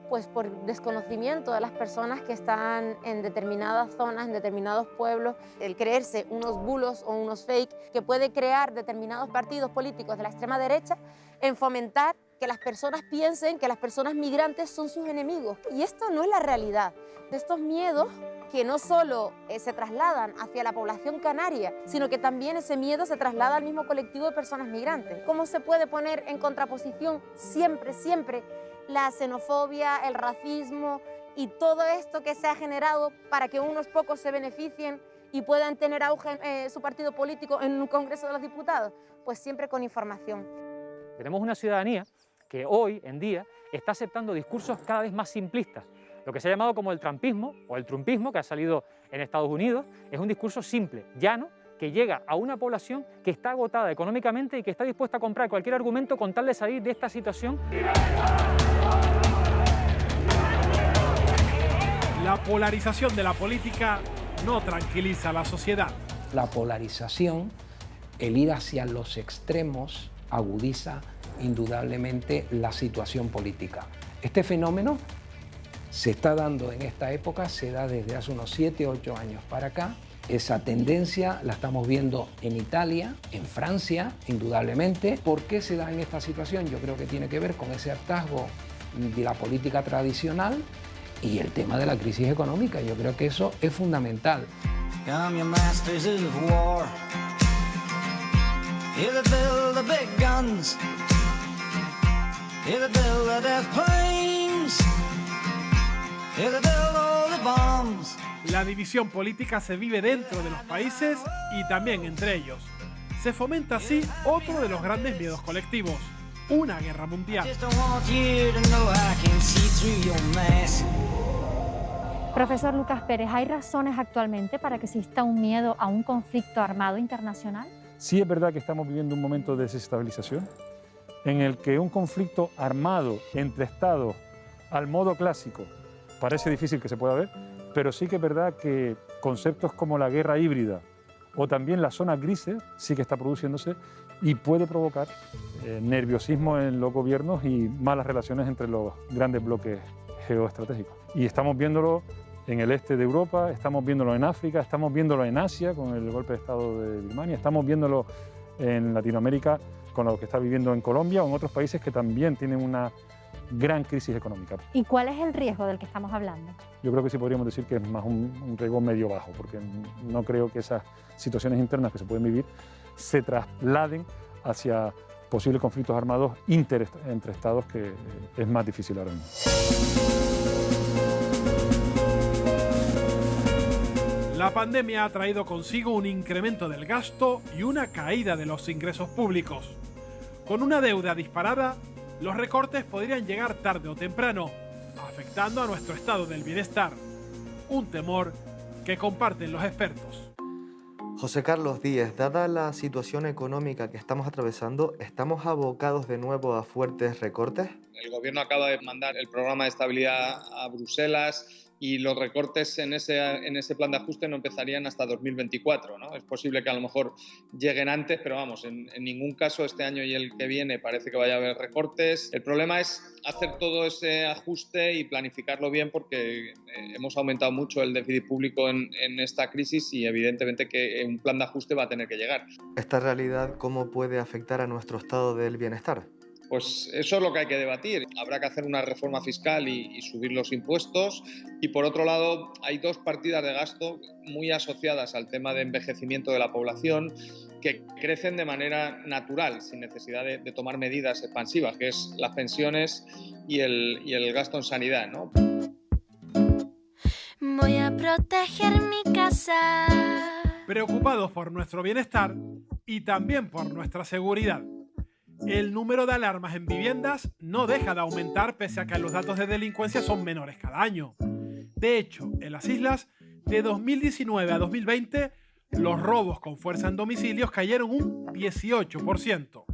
pues por desconocimiento de las personas que están en determinadas zonas, en determinados pueblos, el creerse unos bulos o unos fake que puede crear determinados partidos políticos de la extrema derecha en fomentar que las personas piensen que las personas migrantes son sus enemigos. Y esto no es la realidad. Estos miedos que no solo se trasladan hacia la población canaria, sino que también ese miedo se traslada al mismo colectivo de personas migrantes. ¿Cómo se puede poner en contraposición siempre la xenofobia, el racismo y todo esto que se ha generado para que unos pocos se beneficien y puedan tener auge en su partido político en un Congreso de los Diputados? Pues siempre con información. Tenemos una ciudadanía que hoy en día está aceptando discursos cada vez más simplistas. Lo que se ha llamado como el trumpismo o el trumpismo, que ha salido en Estados Unidos, es un discurso simple, llano, que llega a una población que está agotada económicamente y que está dispuesta a comprar cualquier argumento con tal de salir de esta situación. La polarización de la política no tranquiliza a la sociedad. La polarización, el ir hacia los extremos, agudiza indudablemente la situación política. Este fenómeno se está dando en esta época, se da desde hace unos 7 o 8 años para acá. Esa tendencia la estamos viendo en Italia, en Francia, indudablemente. ¿Por qué se da en esta situación? Yo creo que tiene que ver con ese hartazgo de la política tradicional y el tema de la crisis económica. Yo creo que eso es fundamental. La división política se vive dentro de los países y también entre ellos. Se fomenta así otro de los grandes miedos colectivos, una guerra mundial. Profesor Lucas Pérez, ¿hay razones actualmente para que exista un miedo a un conflicto armado internacional? Sí es verdad que estamos viviendo un momento de desestabilización en el que un conflicto armado entre estados al modo clásico parece difícil que se pueda ver, pero sí que es verdad que conceptos como la guerra híbrida o también las zonas grises sí que está produciéndose y puede provocar nerviosismo en los gobiernos y malas relaciones entre los grandes bloques geoestratégicos. Y estamos viéndolo en el este de Europa, estamos viéndolo en África, estamos viéndolo en Asia con el golpe de Estado de Birmania, estamos viéndolo en Latinoamérica con lo que está viviendo en Colombia o en otros países que también tienen una gran crisis económica. ¿Y cuál es el riesgo del que estamos hablando? Yo creo que sí podríamos decir que es más un riesgo medio bajo, porque no creo que esas situaciones internas que se pueden vivir se trasladen hacia posibles conflictos armados entre estados, que es más difícil ahora mismo. La pandemia ha traído consigo un incremento del gasto y una caída de los ingresos públicos. Con una deuda disparada, los recortes podrían llegar tarde o temprano, afectando a nuestro estado del bienestar. Un temor que comparten los expertos. José Carlos Díez, dada la situación económica que estamos atravesando, ¿estamos abocados de nuevo a fuertes recortes? El gobierno acaba de mandar el programa de estabilidad a Bruselas y los recortes en ese plan de ajuste no empezarían hasta 2024, ¿no? Es posible que a lo mejor lleguen antes, pero vamos, en ningún caso este año y el que viene parece que vaya a haber recortes. El problema es hacer todo ese ajuste y planificarlo bien, porque hemos aumentado mucho el déficit público en esta crisis y evidentemente que un plan de ajuste va a tener que llegar. ¿Esta realidad cómo puede afectar a nuestro estado del bienestar? Pues eso es lo que hay que debatir. Habrá que hacer una reforma fiscal y subir los impuestos. Y por otro lado, hay dos partidas de gasto muy asociadas al tema de envejecimiento de la población que crecen de manera natural, sin necesidad de tomar medidas expansivas, que es las pensiones y el gasto en sanidad, ¿no? Voy a proteger mi casa. Preocupados por nuestro bienestar y también por nuestra seguridad. El número de alarmas en viviendas no deja de aumentar pese a que los datos de delincuencia son menores cada año. De hecho, en las islas, de 2019 a 2020, los robos con fuerza en domicilios cayeron un 18%.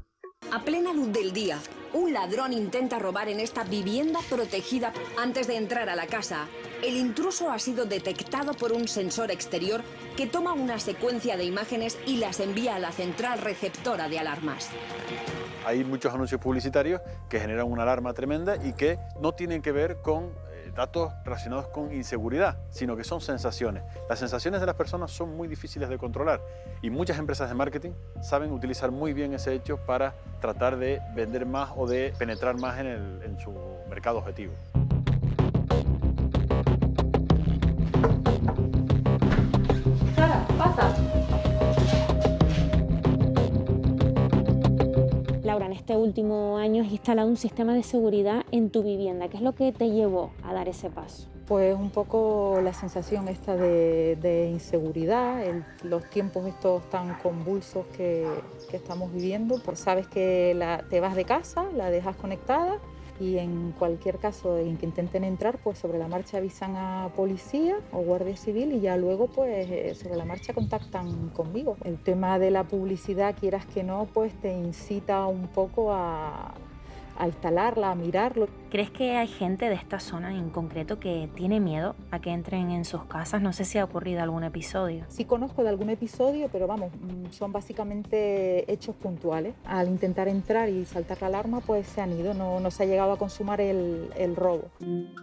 A plena luz del día, un ladrón intenta robar en esta vivienda protegida. Antes de entrar a la casa, el intruso ha sido detectado por un sensor exterior que toma una secuencia de imágenes y las envía a la central receptora de alarmas. Hay muchos anuncios publicitarios que generan una alarma tremenda y que no tienen que ver con datos relacionados con inseguridad, sino que son sensaciones. Las sensaciones de las personas son muy difíciles de controlar y muchas empresas de marketing saben utilizar muy bien ese hecho para tratar de vender más o de penetrar más en su mercado objetivo. Sara, pasa. Laura, en este último año has instalado un sistema de seguridad en tu vivienda. ¿Qué es lo que te llevó a dar ese paso? Pues un poco la sensación esta de inseguridad, los tiempos estos tan convulsos que estamos viviendo. Pues sabes que te vas de casa, la dejas conectada y en cualquier caso en que intenten entrar, pues sobre la marcha avisan a policía o guardia civil y ya luego pues sobre la marcha contactan conmigo. El tema de la publicidad, quieras que no, pues te incita un poco a instalarla, a mirarlo. ¿Crees que hay gente de esta zona en concreto que tiene miedo a que entren en sus casas? No sé si ha ocurrido algún episodio. Sí conozco de algún episodio, pero vamos, son básicamente hechos puntuales. Al intentar entrar y saltar la alarma, pues se han ido, no se ha llegado a consumar el robo.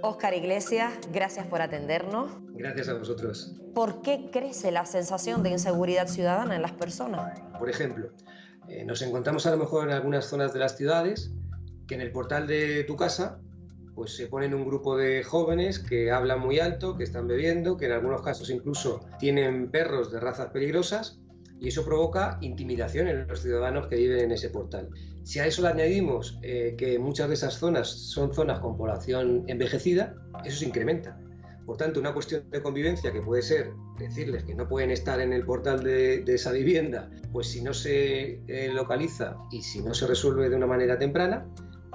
Óscar Iglesias, gracias por atendernos. Gracias a vosotros. ¿Por qué crece la sensación de inseguridad ciudadana en las personas? Por ejemplo, nos encontramos a lo mejor en algunas zonas de las ciudades que en el portal de tu casa pues se ponen un grupo de jóvenes que hablan muy alto, que están bebiendo, que en algunos casos incluso tienen perros de razas peligrosas y eso provoca intimidación en los ciudadanos que viven en ese portal. Si a eso le añadimos que muchas de esas zonas son zonas con población envejecida, eso se incrementa. Por tanto, una cuestión de convivencia que puede ser decirles que no pueden estar en el portal de esa vivienda, pues si no se localiza y si no se resuelve de una manera temprana,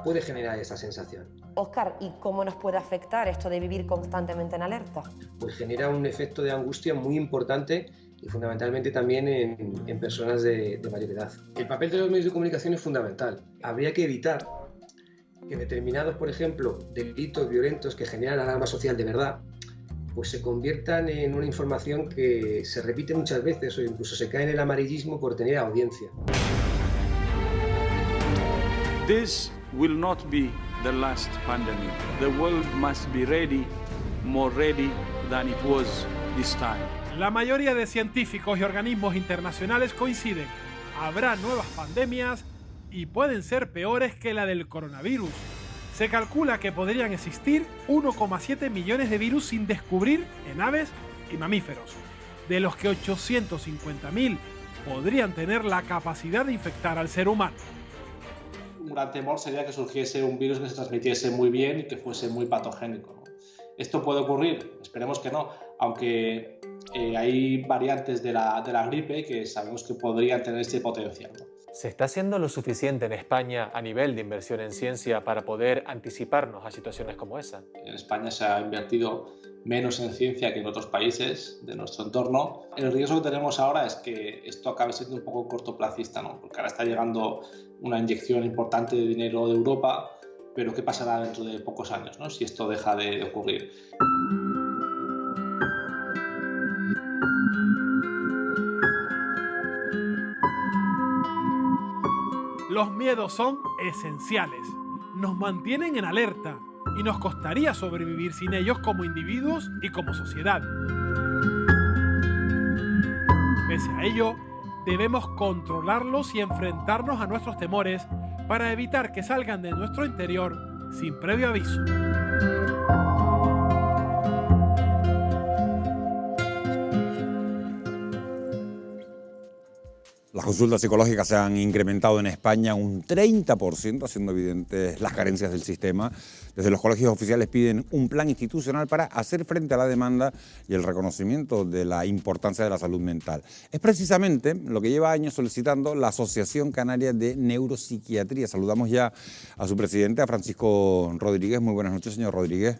puede generar esa sensación. Óscar, ¿y cómo nos puede afectar esto de vivir constantemente en alerta? Pues genera un efecto de angustia muy importante y fundamentalmente también en personas de mayor edad. El papel de los medios de comunicación es fundamental. Habría que evitar que determinados, por ejemplo, delitos violentos que generan alarma social de verdad, pues se conviertan en una información que se repite muchas veces o incluso se cae en el amarillismo por tener audiencia. This will not be the last pandemic. The world must be ready, more ready than it was this time. La mayoría de científicos y organismos internacionales coinciden. Habrá nuevas pandemias y pueden ser peores que la del coronavirus. Se calcula que podrían existir 1,7 millones de virus sin descubrir en aves y mamíferos, de los que 850.000 podrían tener la capacidad de infectar al ser humano. Un gran temor sería que surgiese un virus que se transmitiese muy bien y que fuese muy patogénico, ¿no? ¿Esto puede ocurrir? Esperemos que no, aunque hay variantes de la gripe que sabemos que podrían tener este potencial, ¿no? ¿Se está haciendo lo suficiente en España a nivel de inversión en ciencia para poder anticiparnos a situaciones como esa? En España se ha invertido menos en ciencia que en otros países de nuestro entorno. El riesgo que tenemos ahora es que esto acabe siendo un poco cortoplacista, ¿no? Porque ahora está llegando una inyección importante de dinero de Europa, pero ¿qué pasará dentro de pocos años, ¿no? Si esto deja de ocurrir? Los miedos son esenciales, nos mantienen en alerta y nos costaría sobrevivir sin ellos como individuos y como sociedad. Pese a ello, debemos controlarlos y enfrentarnos a nuestros temores para evitar que salgan de nuestro interior sin previo aviso. Las consultas psicológicas se han incrementado en España un 30%, haciendo evidentes las carencias del sistema. Desde los colegios oficiales piden un plan institucional para hacer frente a la demanda y el reconocimiento de la importancia de la salud mental. Es precisamente lo que lleva años solicitando la Asociación Canaria de Neuropsiquiatría. Saludamos ya a su presidente, a Francisco Rodríguez. Muy buenas noches, señor Rodríguez.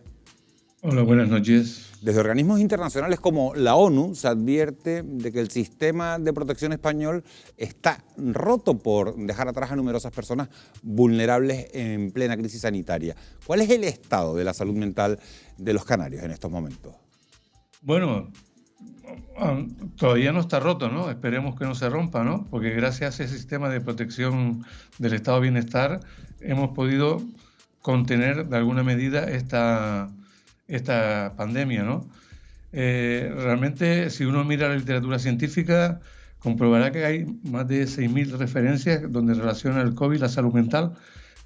Hola, buenas noches. Desde organismos internacionales como la ONU se advierte de que el sistema de protección español está roto por dejar atrás a numerosas personas vulnerables en plena crisis sanitaria. ¿Cuál es el estado de la salud mental de los canarios en estos momentos? Bueno, todavía no está roto, ¿no? Esperemos que no se rompa, ¿no? Porque gracias a ese sistema de protección del estado de bienestar hemos podido contener de alguna medida esta pandemia, ¿no? Realmente, si uno mira la literatura científica, comprobará que hay más de 6.000 referencias donde relaciona el COVID y la salud mental,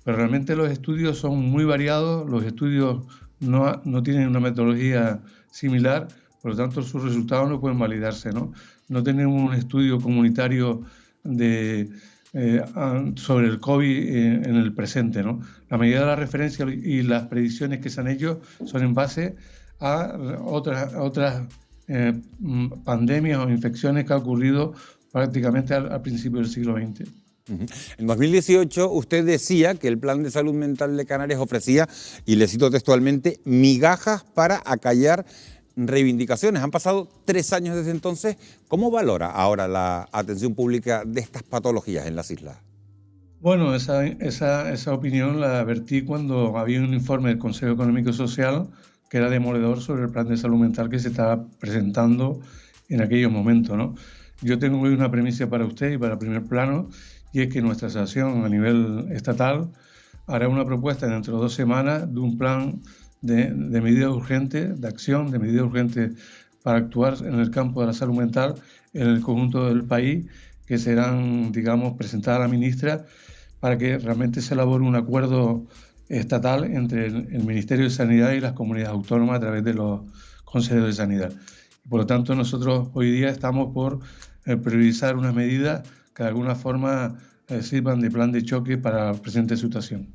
pero realmente los estudios son muy variados, los estudios no tienen una metodología similar, por lo tanto sus resultados no pueden validarse, ¿no? No tenemos un estudio comunitario sobre el COVID en el presente, ¿no? La mayoría de las referencias y las predicciones que se han hecho son en base a otras pandemias o infecciones que han ocurrido prácticamente al principio del siglo XX. En 2018 usted decía que el Plan de Salud Mental de Canarias ofrecía, y le cito textualmente, migajas para acallar reivindicaciones. Han pasado 3 años desde entonces. ¿Cómo valora ahora la atención pública de estas patologías en las islas? Bueno, esa opinión la vertí cuando había un informe del Consejo Económico y Social que era demoledor sobre el plan de salud mental que se estaba presentando en aquellos momentos, ¿no? Yo tengo hoy una premisa para usted y para el primer plano, y es que nuestra asociación a nivel estatal hará una propuesta dentro de 2 semanas de un plan de medidas urgentes, de acción, de medidas urgentes para actuar en el campo de la salud mental en el conjunto del país, que serán, digamos, presentadas a la ministra para que realmente se elabore un acuerdo estatal entre el Ministerio de Sanidad y las comunidades autónomas a través de los consejos de sanidad. Por lo tanto, nosotros hoy día estamos por priorizar unas medidas que de alguna forma sirvan de plan de choque para la presente situación.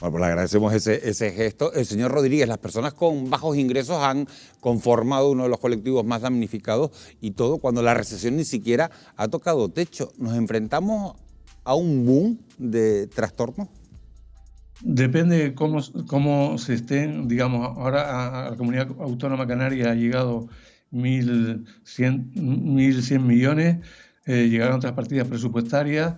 Bueno, pues le agradecemos ese gesto. El señor Rodríguez, las personas con bajos ingresos han conformado uno de los colectivos más damnificados y todo cuando la recesión ni siquiera ha tocado techo. ¿Nos enfrentamos a un boom de trastornos? Depende de cómo se estén, digamos, ahora a la Comunidad Autónoma Canaria ha llegado 1.100 millones, llegaron otras partidas presupuestarias.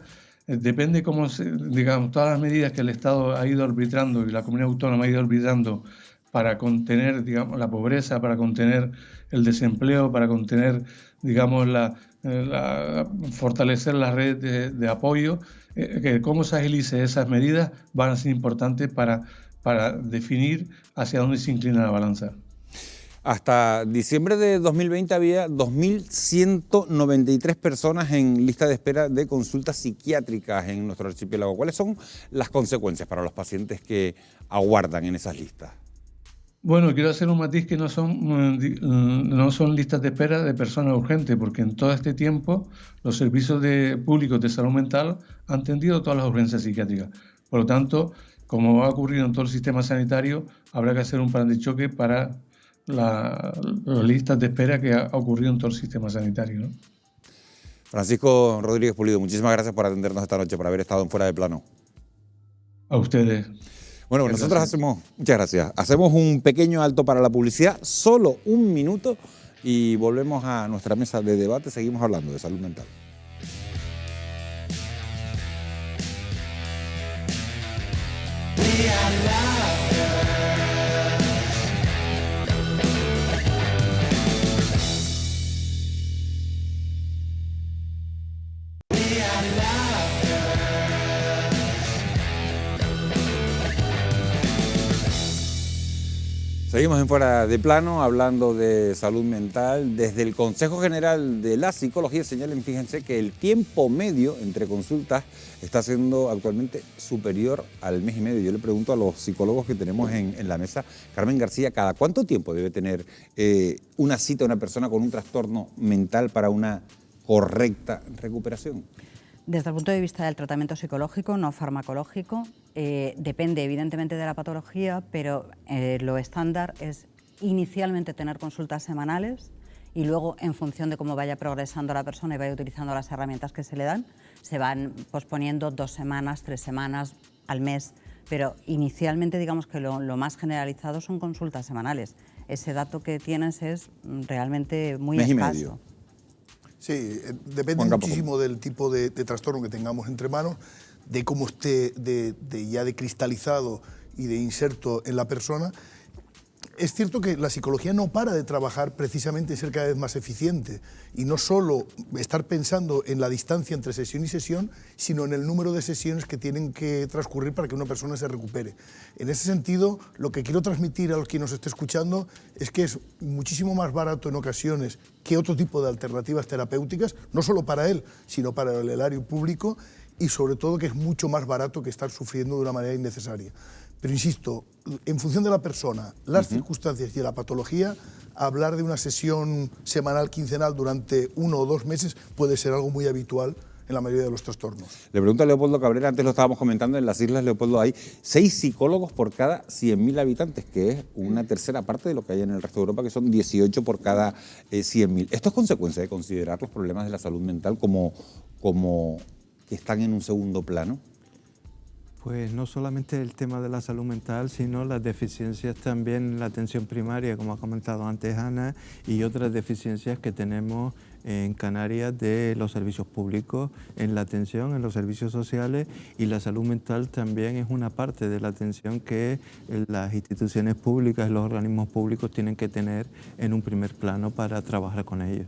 Depende cómo, digamos, todas las medidas que el Estado ha ido arbitrando y la Comunidad Autónoma ha ido arbitrando para contener, digamos, la pobreza, para contener el desempleo, para contener, digamos, fortalecer la red de apoyo, que cómo se agilice esas medidas van a ser importantes para definir hacia dónde se inclina la balanza. Hasta diciembre de 2020 había 2.193 personas en lista de espera de consultas psiquiátricas en nuestro archipiélago. ¿Cuáles son las consecuencias para los pacientes que aguardan en esas listas? Bueno, quiero hacer un matiz que no son listas de espera de personas urgentes, porque en todo este tiempo los servicios públicos de salud mental han atendido todas las urgencias psiquiátricas. Por lo tanto, como va a ocurrir en todo el sistema sanitario, habrá que hacer un plan de choque para las listas de espera que ha ocurrido en todo el sistema sanitario, ¿no? Francisco Rodríguez Pulido, muchísimas gracias por atendernos esta noche, por haber estado en Fuera de Plano. A ustedes. Bueno, nosotros muchas gracias, hacemos un pequeño alto para la publicidad, solo un minuto, y volvemos a nuestra mesa de debate, seguimos hablando de salud mental. Seguimos en Fuera de Plano hablando de salud mental. Desde el Consejo General de la Psicología señalan, fíjense, que el tiempo medio entre consultas está siendo actualmente superior al mes y medio. Yo le pregunto a los psicólogos que tenemos en la mesa, Carmen García, ¿cada cuánto tiempo debe tener una cita una persona con un trastorno mental para una correcta recuperación? Desde el punto de vista del tratamiento psicológico, no farmacológico, depende evidentemente de la patología, pero lo estándar es inicialmente tener consultas semanales y luego, en función de cómo vaya progresando la persona y vaya utilizando las herramientas que se le dan, se van posponiendo 2 semanas, 3 semanas al mes, pero inicialmente digamos que lo más generalizado son consultas semanales. Ese dato que tienes es realmente muy escaso. Mes y medio. Sí, depende muchísimo del tipo de trastorno que tengamos entre manos, de cómo esté ya de cristalizado y de inserto en la persona. Es cierto que la psicología no para de trabajar precisamente en ser cada vez más eficiente y no solo estar pensando en la distancia entre sesión y sesión, sino en el número de sesiones que tienen que transcurrir para que una persona se recupere. En ese sentido, lo que quiero transmitir a quien nos esté escuchando es que es muchísimo más barato en ocasiones que otro tipo de alternativas terapéuticas, no solo para él, sino para el erario público, y sobre todo que es mucho más barato que estar sufriendo de una manera innecesaria. Pero insisto, en función de la persona, las circunstancias y de la patología, hablar de una sesión semanal, quincenal durante 1 o 2 meses puede ser algo muy habitual en la mayoría de los trastornos. Le pregunto a Leopoldo Cabrera, antes lo estábamos comentando, en las islas, Leopoldo, hay 6 psicólogos por cada 100.000 habitantes, que es una tercera parte de lo que hay en el resto de Europa, que son 18 por cada 100.000. ¿Esto es consecuencia de considerar los problemas de la salud mental como que están en un segundo plano? Pues no solamente el tema de la salud mental, sino las deficiencias también en la atención primaria, como ha comentado antes Ana, y otras deficiencias que tenemos en Canarias de los servicios públicos, en la atención, en los servicios sociales, y la salud mental también es una parte de la atención que las instituciones públicas, los organismos públicos tienen que tener en un primer plano para trabajar con ellos.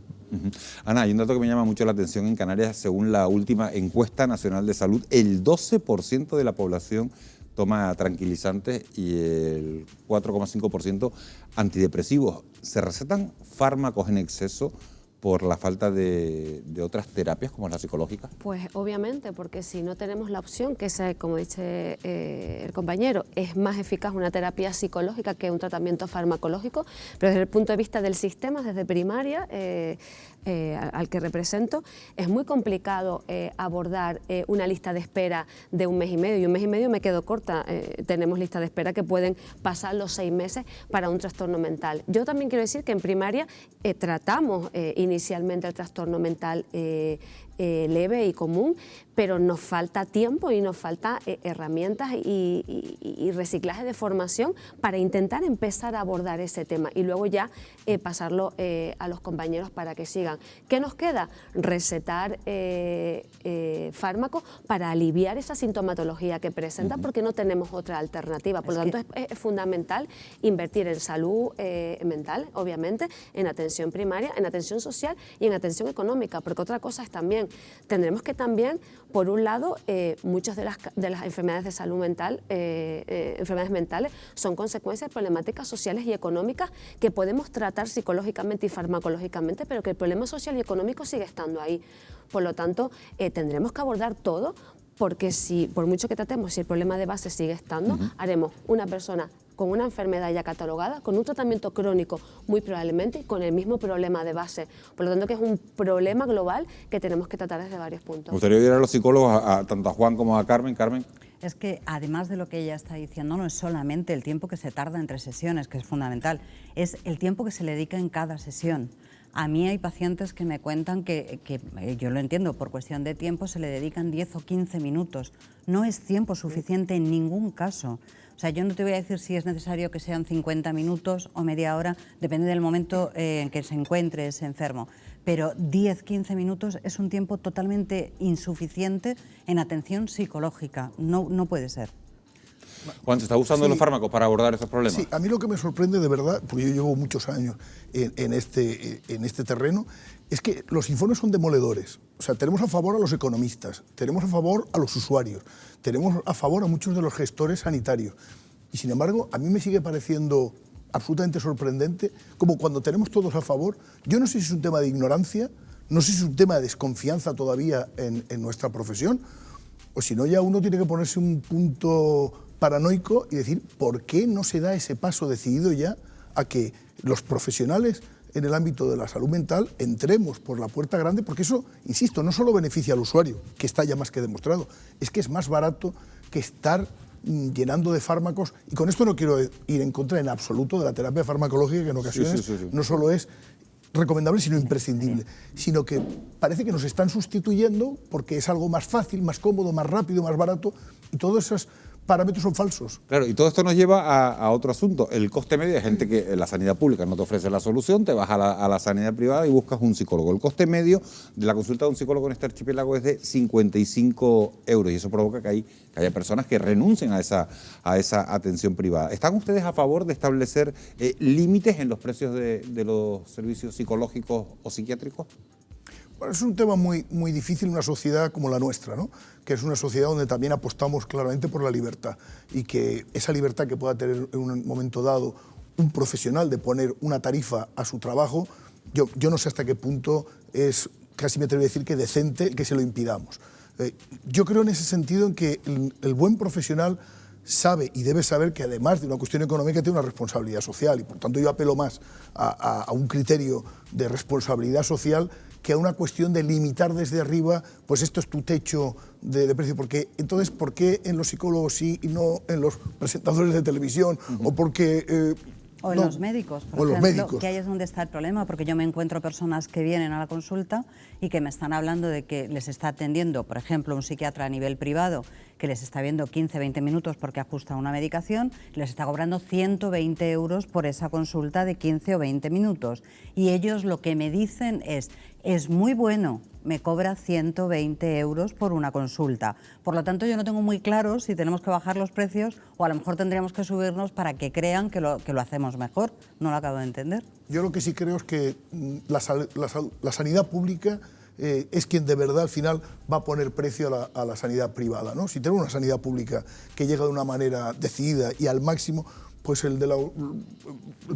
Ana, hay un dato que me llama mucho la atención en Canarias. Según la última encuesta nacional de salud, el 12% de la población toma tranquilizantes y el 4,5% antidepresivos. ¿Se recetan fármacos en exceso por la falta de otras terapias como la psicológica? Pues obviamente, porque si no tenemos la opción, que es, como dice el compañero, es más eficaz una terapia psicológica que un tratamiento farmacológico, pero desde el punto de vista del sistema, desde primaria, al que represento, es muy complicado abordar una lista de espera de 1 mes y medio, y 1 mes y medio me quedo corta. Tenemos listas de espera que pueden pasar los 6 meses para un trastorno mental. Yo también quiero decir que en primaria tratamos inicialmente el trastorno mental leve y común, pero nos falta tiempo y nos falta herramientas y reciclaje de formación para intentar empezar a abordar ese tema y luego ya pasarlo a los compañeros para que sigan. ¿Qué nos queda? Recetar fármacos para aliviar esa sintomatología que presenta, porque no tenemos otra alternativa. Por lo tanto, es fundamental invertir en salud mental, obviamente, en atención primaria, en atención social y en atención económica, porque otra cosa es también, tendremos que también, por un lado, muchas de las enfermedades de salud mental, enfermedades mentales, son consecuencias de problemáticas sociales y económicas que podemos tratar psicológicamente y farmacológicamente, pero que el problema social y económico sigue estando ahí. Por lo tanto, tendremos que abordar todo, porque si, por mucho que tratemos, si el problema de base sigue estando, haremos una persona con una enfermedad ya catalogada, con un tratamiento crónico muy probablemente, con el mismo problema de base. Por lo tanto, que es un problema global que tenemos que tratar desde varios puntos. Me gustaría oír a los psicólogos, tanto a Juan como a Carmen. Carmen. Es que además de lo que ella está diciendo, no es solamente el tiempo que se tarda entre sesiones, que es fundamental, es el tiempo que se le dedica en cada sesión. A mí hay pacientes que me cuentan que yo lo entiendo, por cuestión de tiempo se le dedican 10 o 15 minutos. No es tiempo suficiente en ningún caso. O sea, yo no te voy a decir si es necesario que sean 50 minutos o media hora, depende del momento en que se encuentre ese enfermo. Pero 10-15 minutos es un tiempo totalmente insuficiente en atención psicológica. No puede ser. Juan, ¿se está usando los fármacos para abordar estos problemas? Sí, a mí lo que me sorprende de verdad, porque yo llevo muchos años en este terreno, es que los informes son demoledores. O sea, tenemos a favor a los economistas, tenemos a favor a los usuarios, tenemos a favor a muchos de los gestores sanitarios. Y sin embargo, a mí me sigue pareciendo absolutamente sorprendente como cuando tenemos todos a favor. Yo no sé si es un tema de ignorancia, no sé si es un tema de desconfianza todavía en nuestra profesión, o si no ya uno tiene que ponerse un punto paranoico y decir, ¿por qué no se da ese paso decidido ya a que los profesionales en el ámbito de la salud mental entremos por la puerta grande? Porque eso, insisto, no solo beneficia al usuario, que está ya más que demostrado, es que es más barato que estar llenando de fármacos, y con esto no quiero ir en contra en absoluto de la terapia farmacológica, que en ocasiones no solo es recomendable, sino imprescindible, sino que parece que nos están sustituyendo porque es algo más fácil, más cómodo, más rápido, más barato, y todos esos parámetros son falsos. Claro, y todo esto nos lleva a otro asunto, el coste medio. Hay gente que la sanidad pública no te ofrece la solución, te vas a la sanidad privada y buscas un psicólogo. El coste medio de la consulta de un psicólogo en este archipiélago es de 55 euros y eso provoca que haya personas que renuncien a esa atención privada. ¿Están ustedes a favor de establecer límites en los precios de los servicios psicológicos o psiquiátricos? Bueno, es un tema muy difícil en una sociedad como la nuestra, ¿no? Que es una sociedad donde también apostamos claramente por la libertad y que esa libertad que pueda tener en un momento dado un profesional de poner una tarifa a su trabajo, yo no sé hasta qué punto es, casi me atrevo a decir que decente que se lo impidamos. Yo creo en ese sentido en que el buen profesional sabe y debe saber que además de una cuestión económica tiene una responsabilidad social y por tanto yo apelo más a un criterio de responsabilidad social que a una cuestión de limitar desde arriba, pues esto es tu techo de precio. Porque entonces, ¿por qué en los psicólogos sí y no en los presentadores de televisión? O porque... O en los médicos, por ejemplo, que ahí es donde está el problema, porque yo me encuentro personas que vienen a la consulta y que me están hablando de que les está atendiendo, por ejemplo, un psiquiatra a nivel privado, que les está viendo 15-20 minutos porque ajusta una medicación, y les está cobrando 120 euros por esa consulta de 15 o 20 minutos. Y ellos lo que me dicen es muy bueno, me cobra 120 euros por una consulta. Por lo tanto, yo no tengo muy claro si tenemos que bajar los precios o a lo mejor tendríamos que subirnos para que crean que lo hacemos mejor. No lo acabo de entender. Yo lo que sí creo es que la sanidad pública es quien de verdad al final va a poner precio a la sanidad privada, ¿no? Si tenemos una sanidad pública que llega de una manera decidida y al máximo, pues el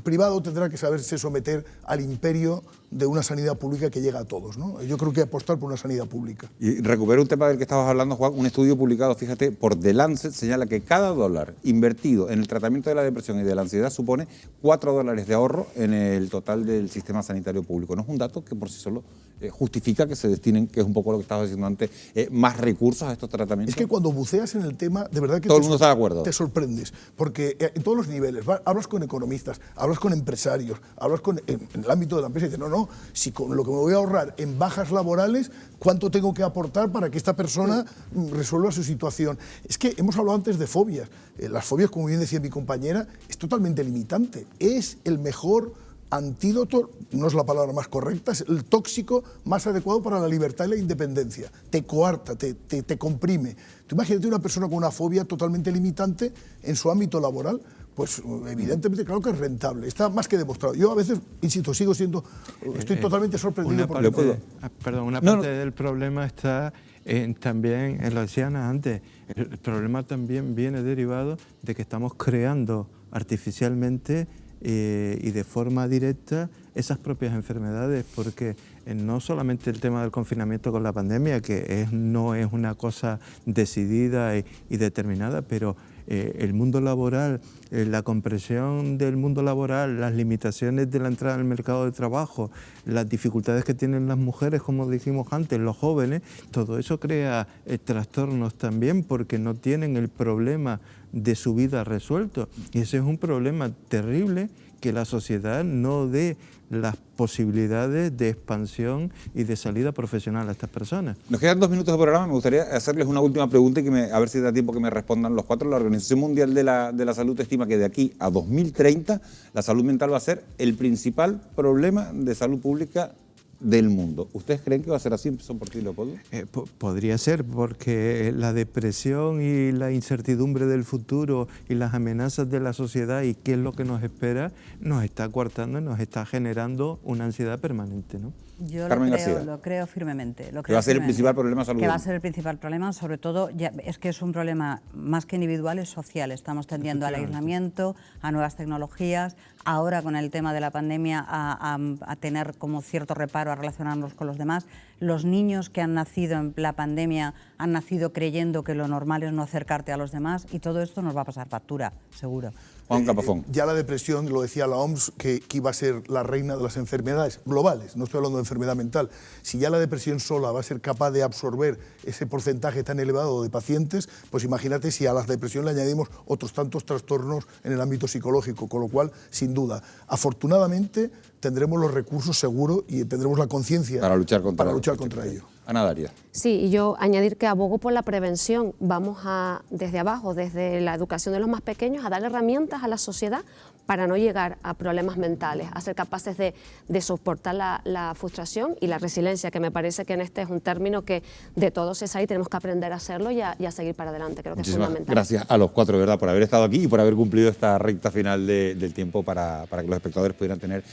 privado tendrá que saberse someter al imperio de una sanidad pública que llega a todos, ¿no? Yo creo que apostar por una sanidad pública. Y recupero un tema del que estabas hablando, Juan. Un estudio publicado, fíjate, por The Lancet señala que cada dólar invertido en el tratamiento de la depresión y de la ansiedad supone $4 de ahorro en el total del sistema sanitario público. ¿No es un dato que por sí solo justifica que se destinen, que es un poco lo que estabas diciendo antes, más recursos a estos tratamientos? Es que cuando buceas en el tema, de verdad que todo el mundo está de acuerdo. Te sorprendes, porque en todos los niveles, hablas con economistas, hablas con empresarios, hablas en el ámbito de la empresa y dices, no, si con lo que me voy a ahorrar en bajas laborales, ¿cuánto tengo que aportar para que esta persona resuelva su situación? Es que hemos hablado antes de fobias. Las fobias, como bien decía mi compañera, es totalmente limitante. Es el mejor antídoto, no es la palabra más correcta, es el tóxico más adecuado para la libertad y la independencia. Te coarta, te comprime. Tú imagínate una persona con una fobia totalmente limitante en su ámbito laboral, pues evidentemente claro que es rentable, está más que demostrado. Yo a veces, insisto, estoy totalmente sorprendido por una parte del problema está también, lo decían antes, el problema también viene derivado de que estamos creando artificialmente y de forma directa esas propias enfermedades, porque no solamente el tema del confinamiento con la pandemia, que no es una cosa decidida y determinada, pero el mundo laboral, la compresión del mundo laboral, las limitaciones de la entrada al mercado de trabajo, las dificultades que tienen las mujeres, como dijimos antes, los jóvenes, todo eso crea trastornos también porque no tienen el problema de su vida resuelto. Y ese es un problema terrible, que la sociedad no dé las posibilidades de expansión y de salida profesional a estas personas. Nos quedan 2 minutos de programa, me gustaría hacerles una última pregunta y a ver si da tiempo que me respondan los 4. La Organización Mundial de la Salud estima que de aquí a 2030 la salud mental va a ser el principal problema de salud pública del mundo. ¿Ustedes creen que va a ser así? Empezó por ti, Leopoldo. Podría ser, porque la depresión y la incertidumbre del futuro y las amenazas de la sociedad y qué es lo que nos espera, nos está coartando y nos está generando una ansiedad permanente, ¿no? Yo lo creo firmemente. Que va a ser el principal problema de salud. Que va a ser el principal problema, sobre todo, es que es un problema más que individual, es social. Estamos tendiendo al aislamiento, a nuevas tecnologías, ahora con el tema de la pandemia a tener como cierto reparo a relacionarnos con los demás. Los niños que han nacido en la pandemia han nacido creyendo que lo normal es no acercarte a los demás y todo esto nos va a pasar factura, seguro. Juan Capafón. Ya la depresión, lo decía la OMS, que iba a ser la reina de las enfermedades globales, no estoy hablando de enfermedad mental. Si ya la depresión sola va a ser capaz de absorber ese porcentaje tan elevado de pacientes, pues imagínate si a la depresión le añadimos otros tantos trastornos en el ámbito psicológico, con lo cual, sin duda, afortunadamente tendremos los recursos seguros y tendremos la conciencia para luchar contra ello. Ana Daria. Sí, y yo añadir que abogo por la prevención. Vamos desde abajo, desde la educación de los más pequeños, a dar herramientas a la sociedad para no llegar a problemas mentales, a ser capaces de soportar la frustración y la resiliencia, que me parece que en este es un término que de todos es ahí, tenemos que aprender a hacerlo y a seguir para adelante. Creo que Muchísimas es fundamental. Gracias a los 4, ¿verdad?, por haber estado aquí y por haber cumplido esta recta final del tiempo para que los espectadores pudieran tener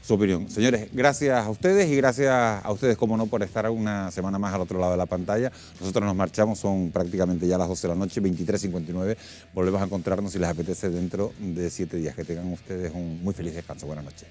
su opinión. Señores, gracias a ustedes y gracias a ustedes, como no, por estar una semana más al otro lado de la pantalla. Nosotros nos marchamos, son prácticamente ya las 12 de la noche, 23:59. Volvemos a encontrarnos si les apetece dentro de 7 días. Que tengan ustedes un muy feliz descanso. Buenas noches.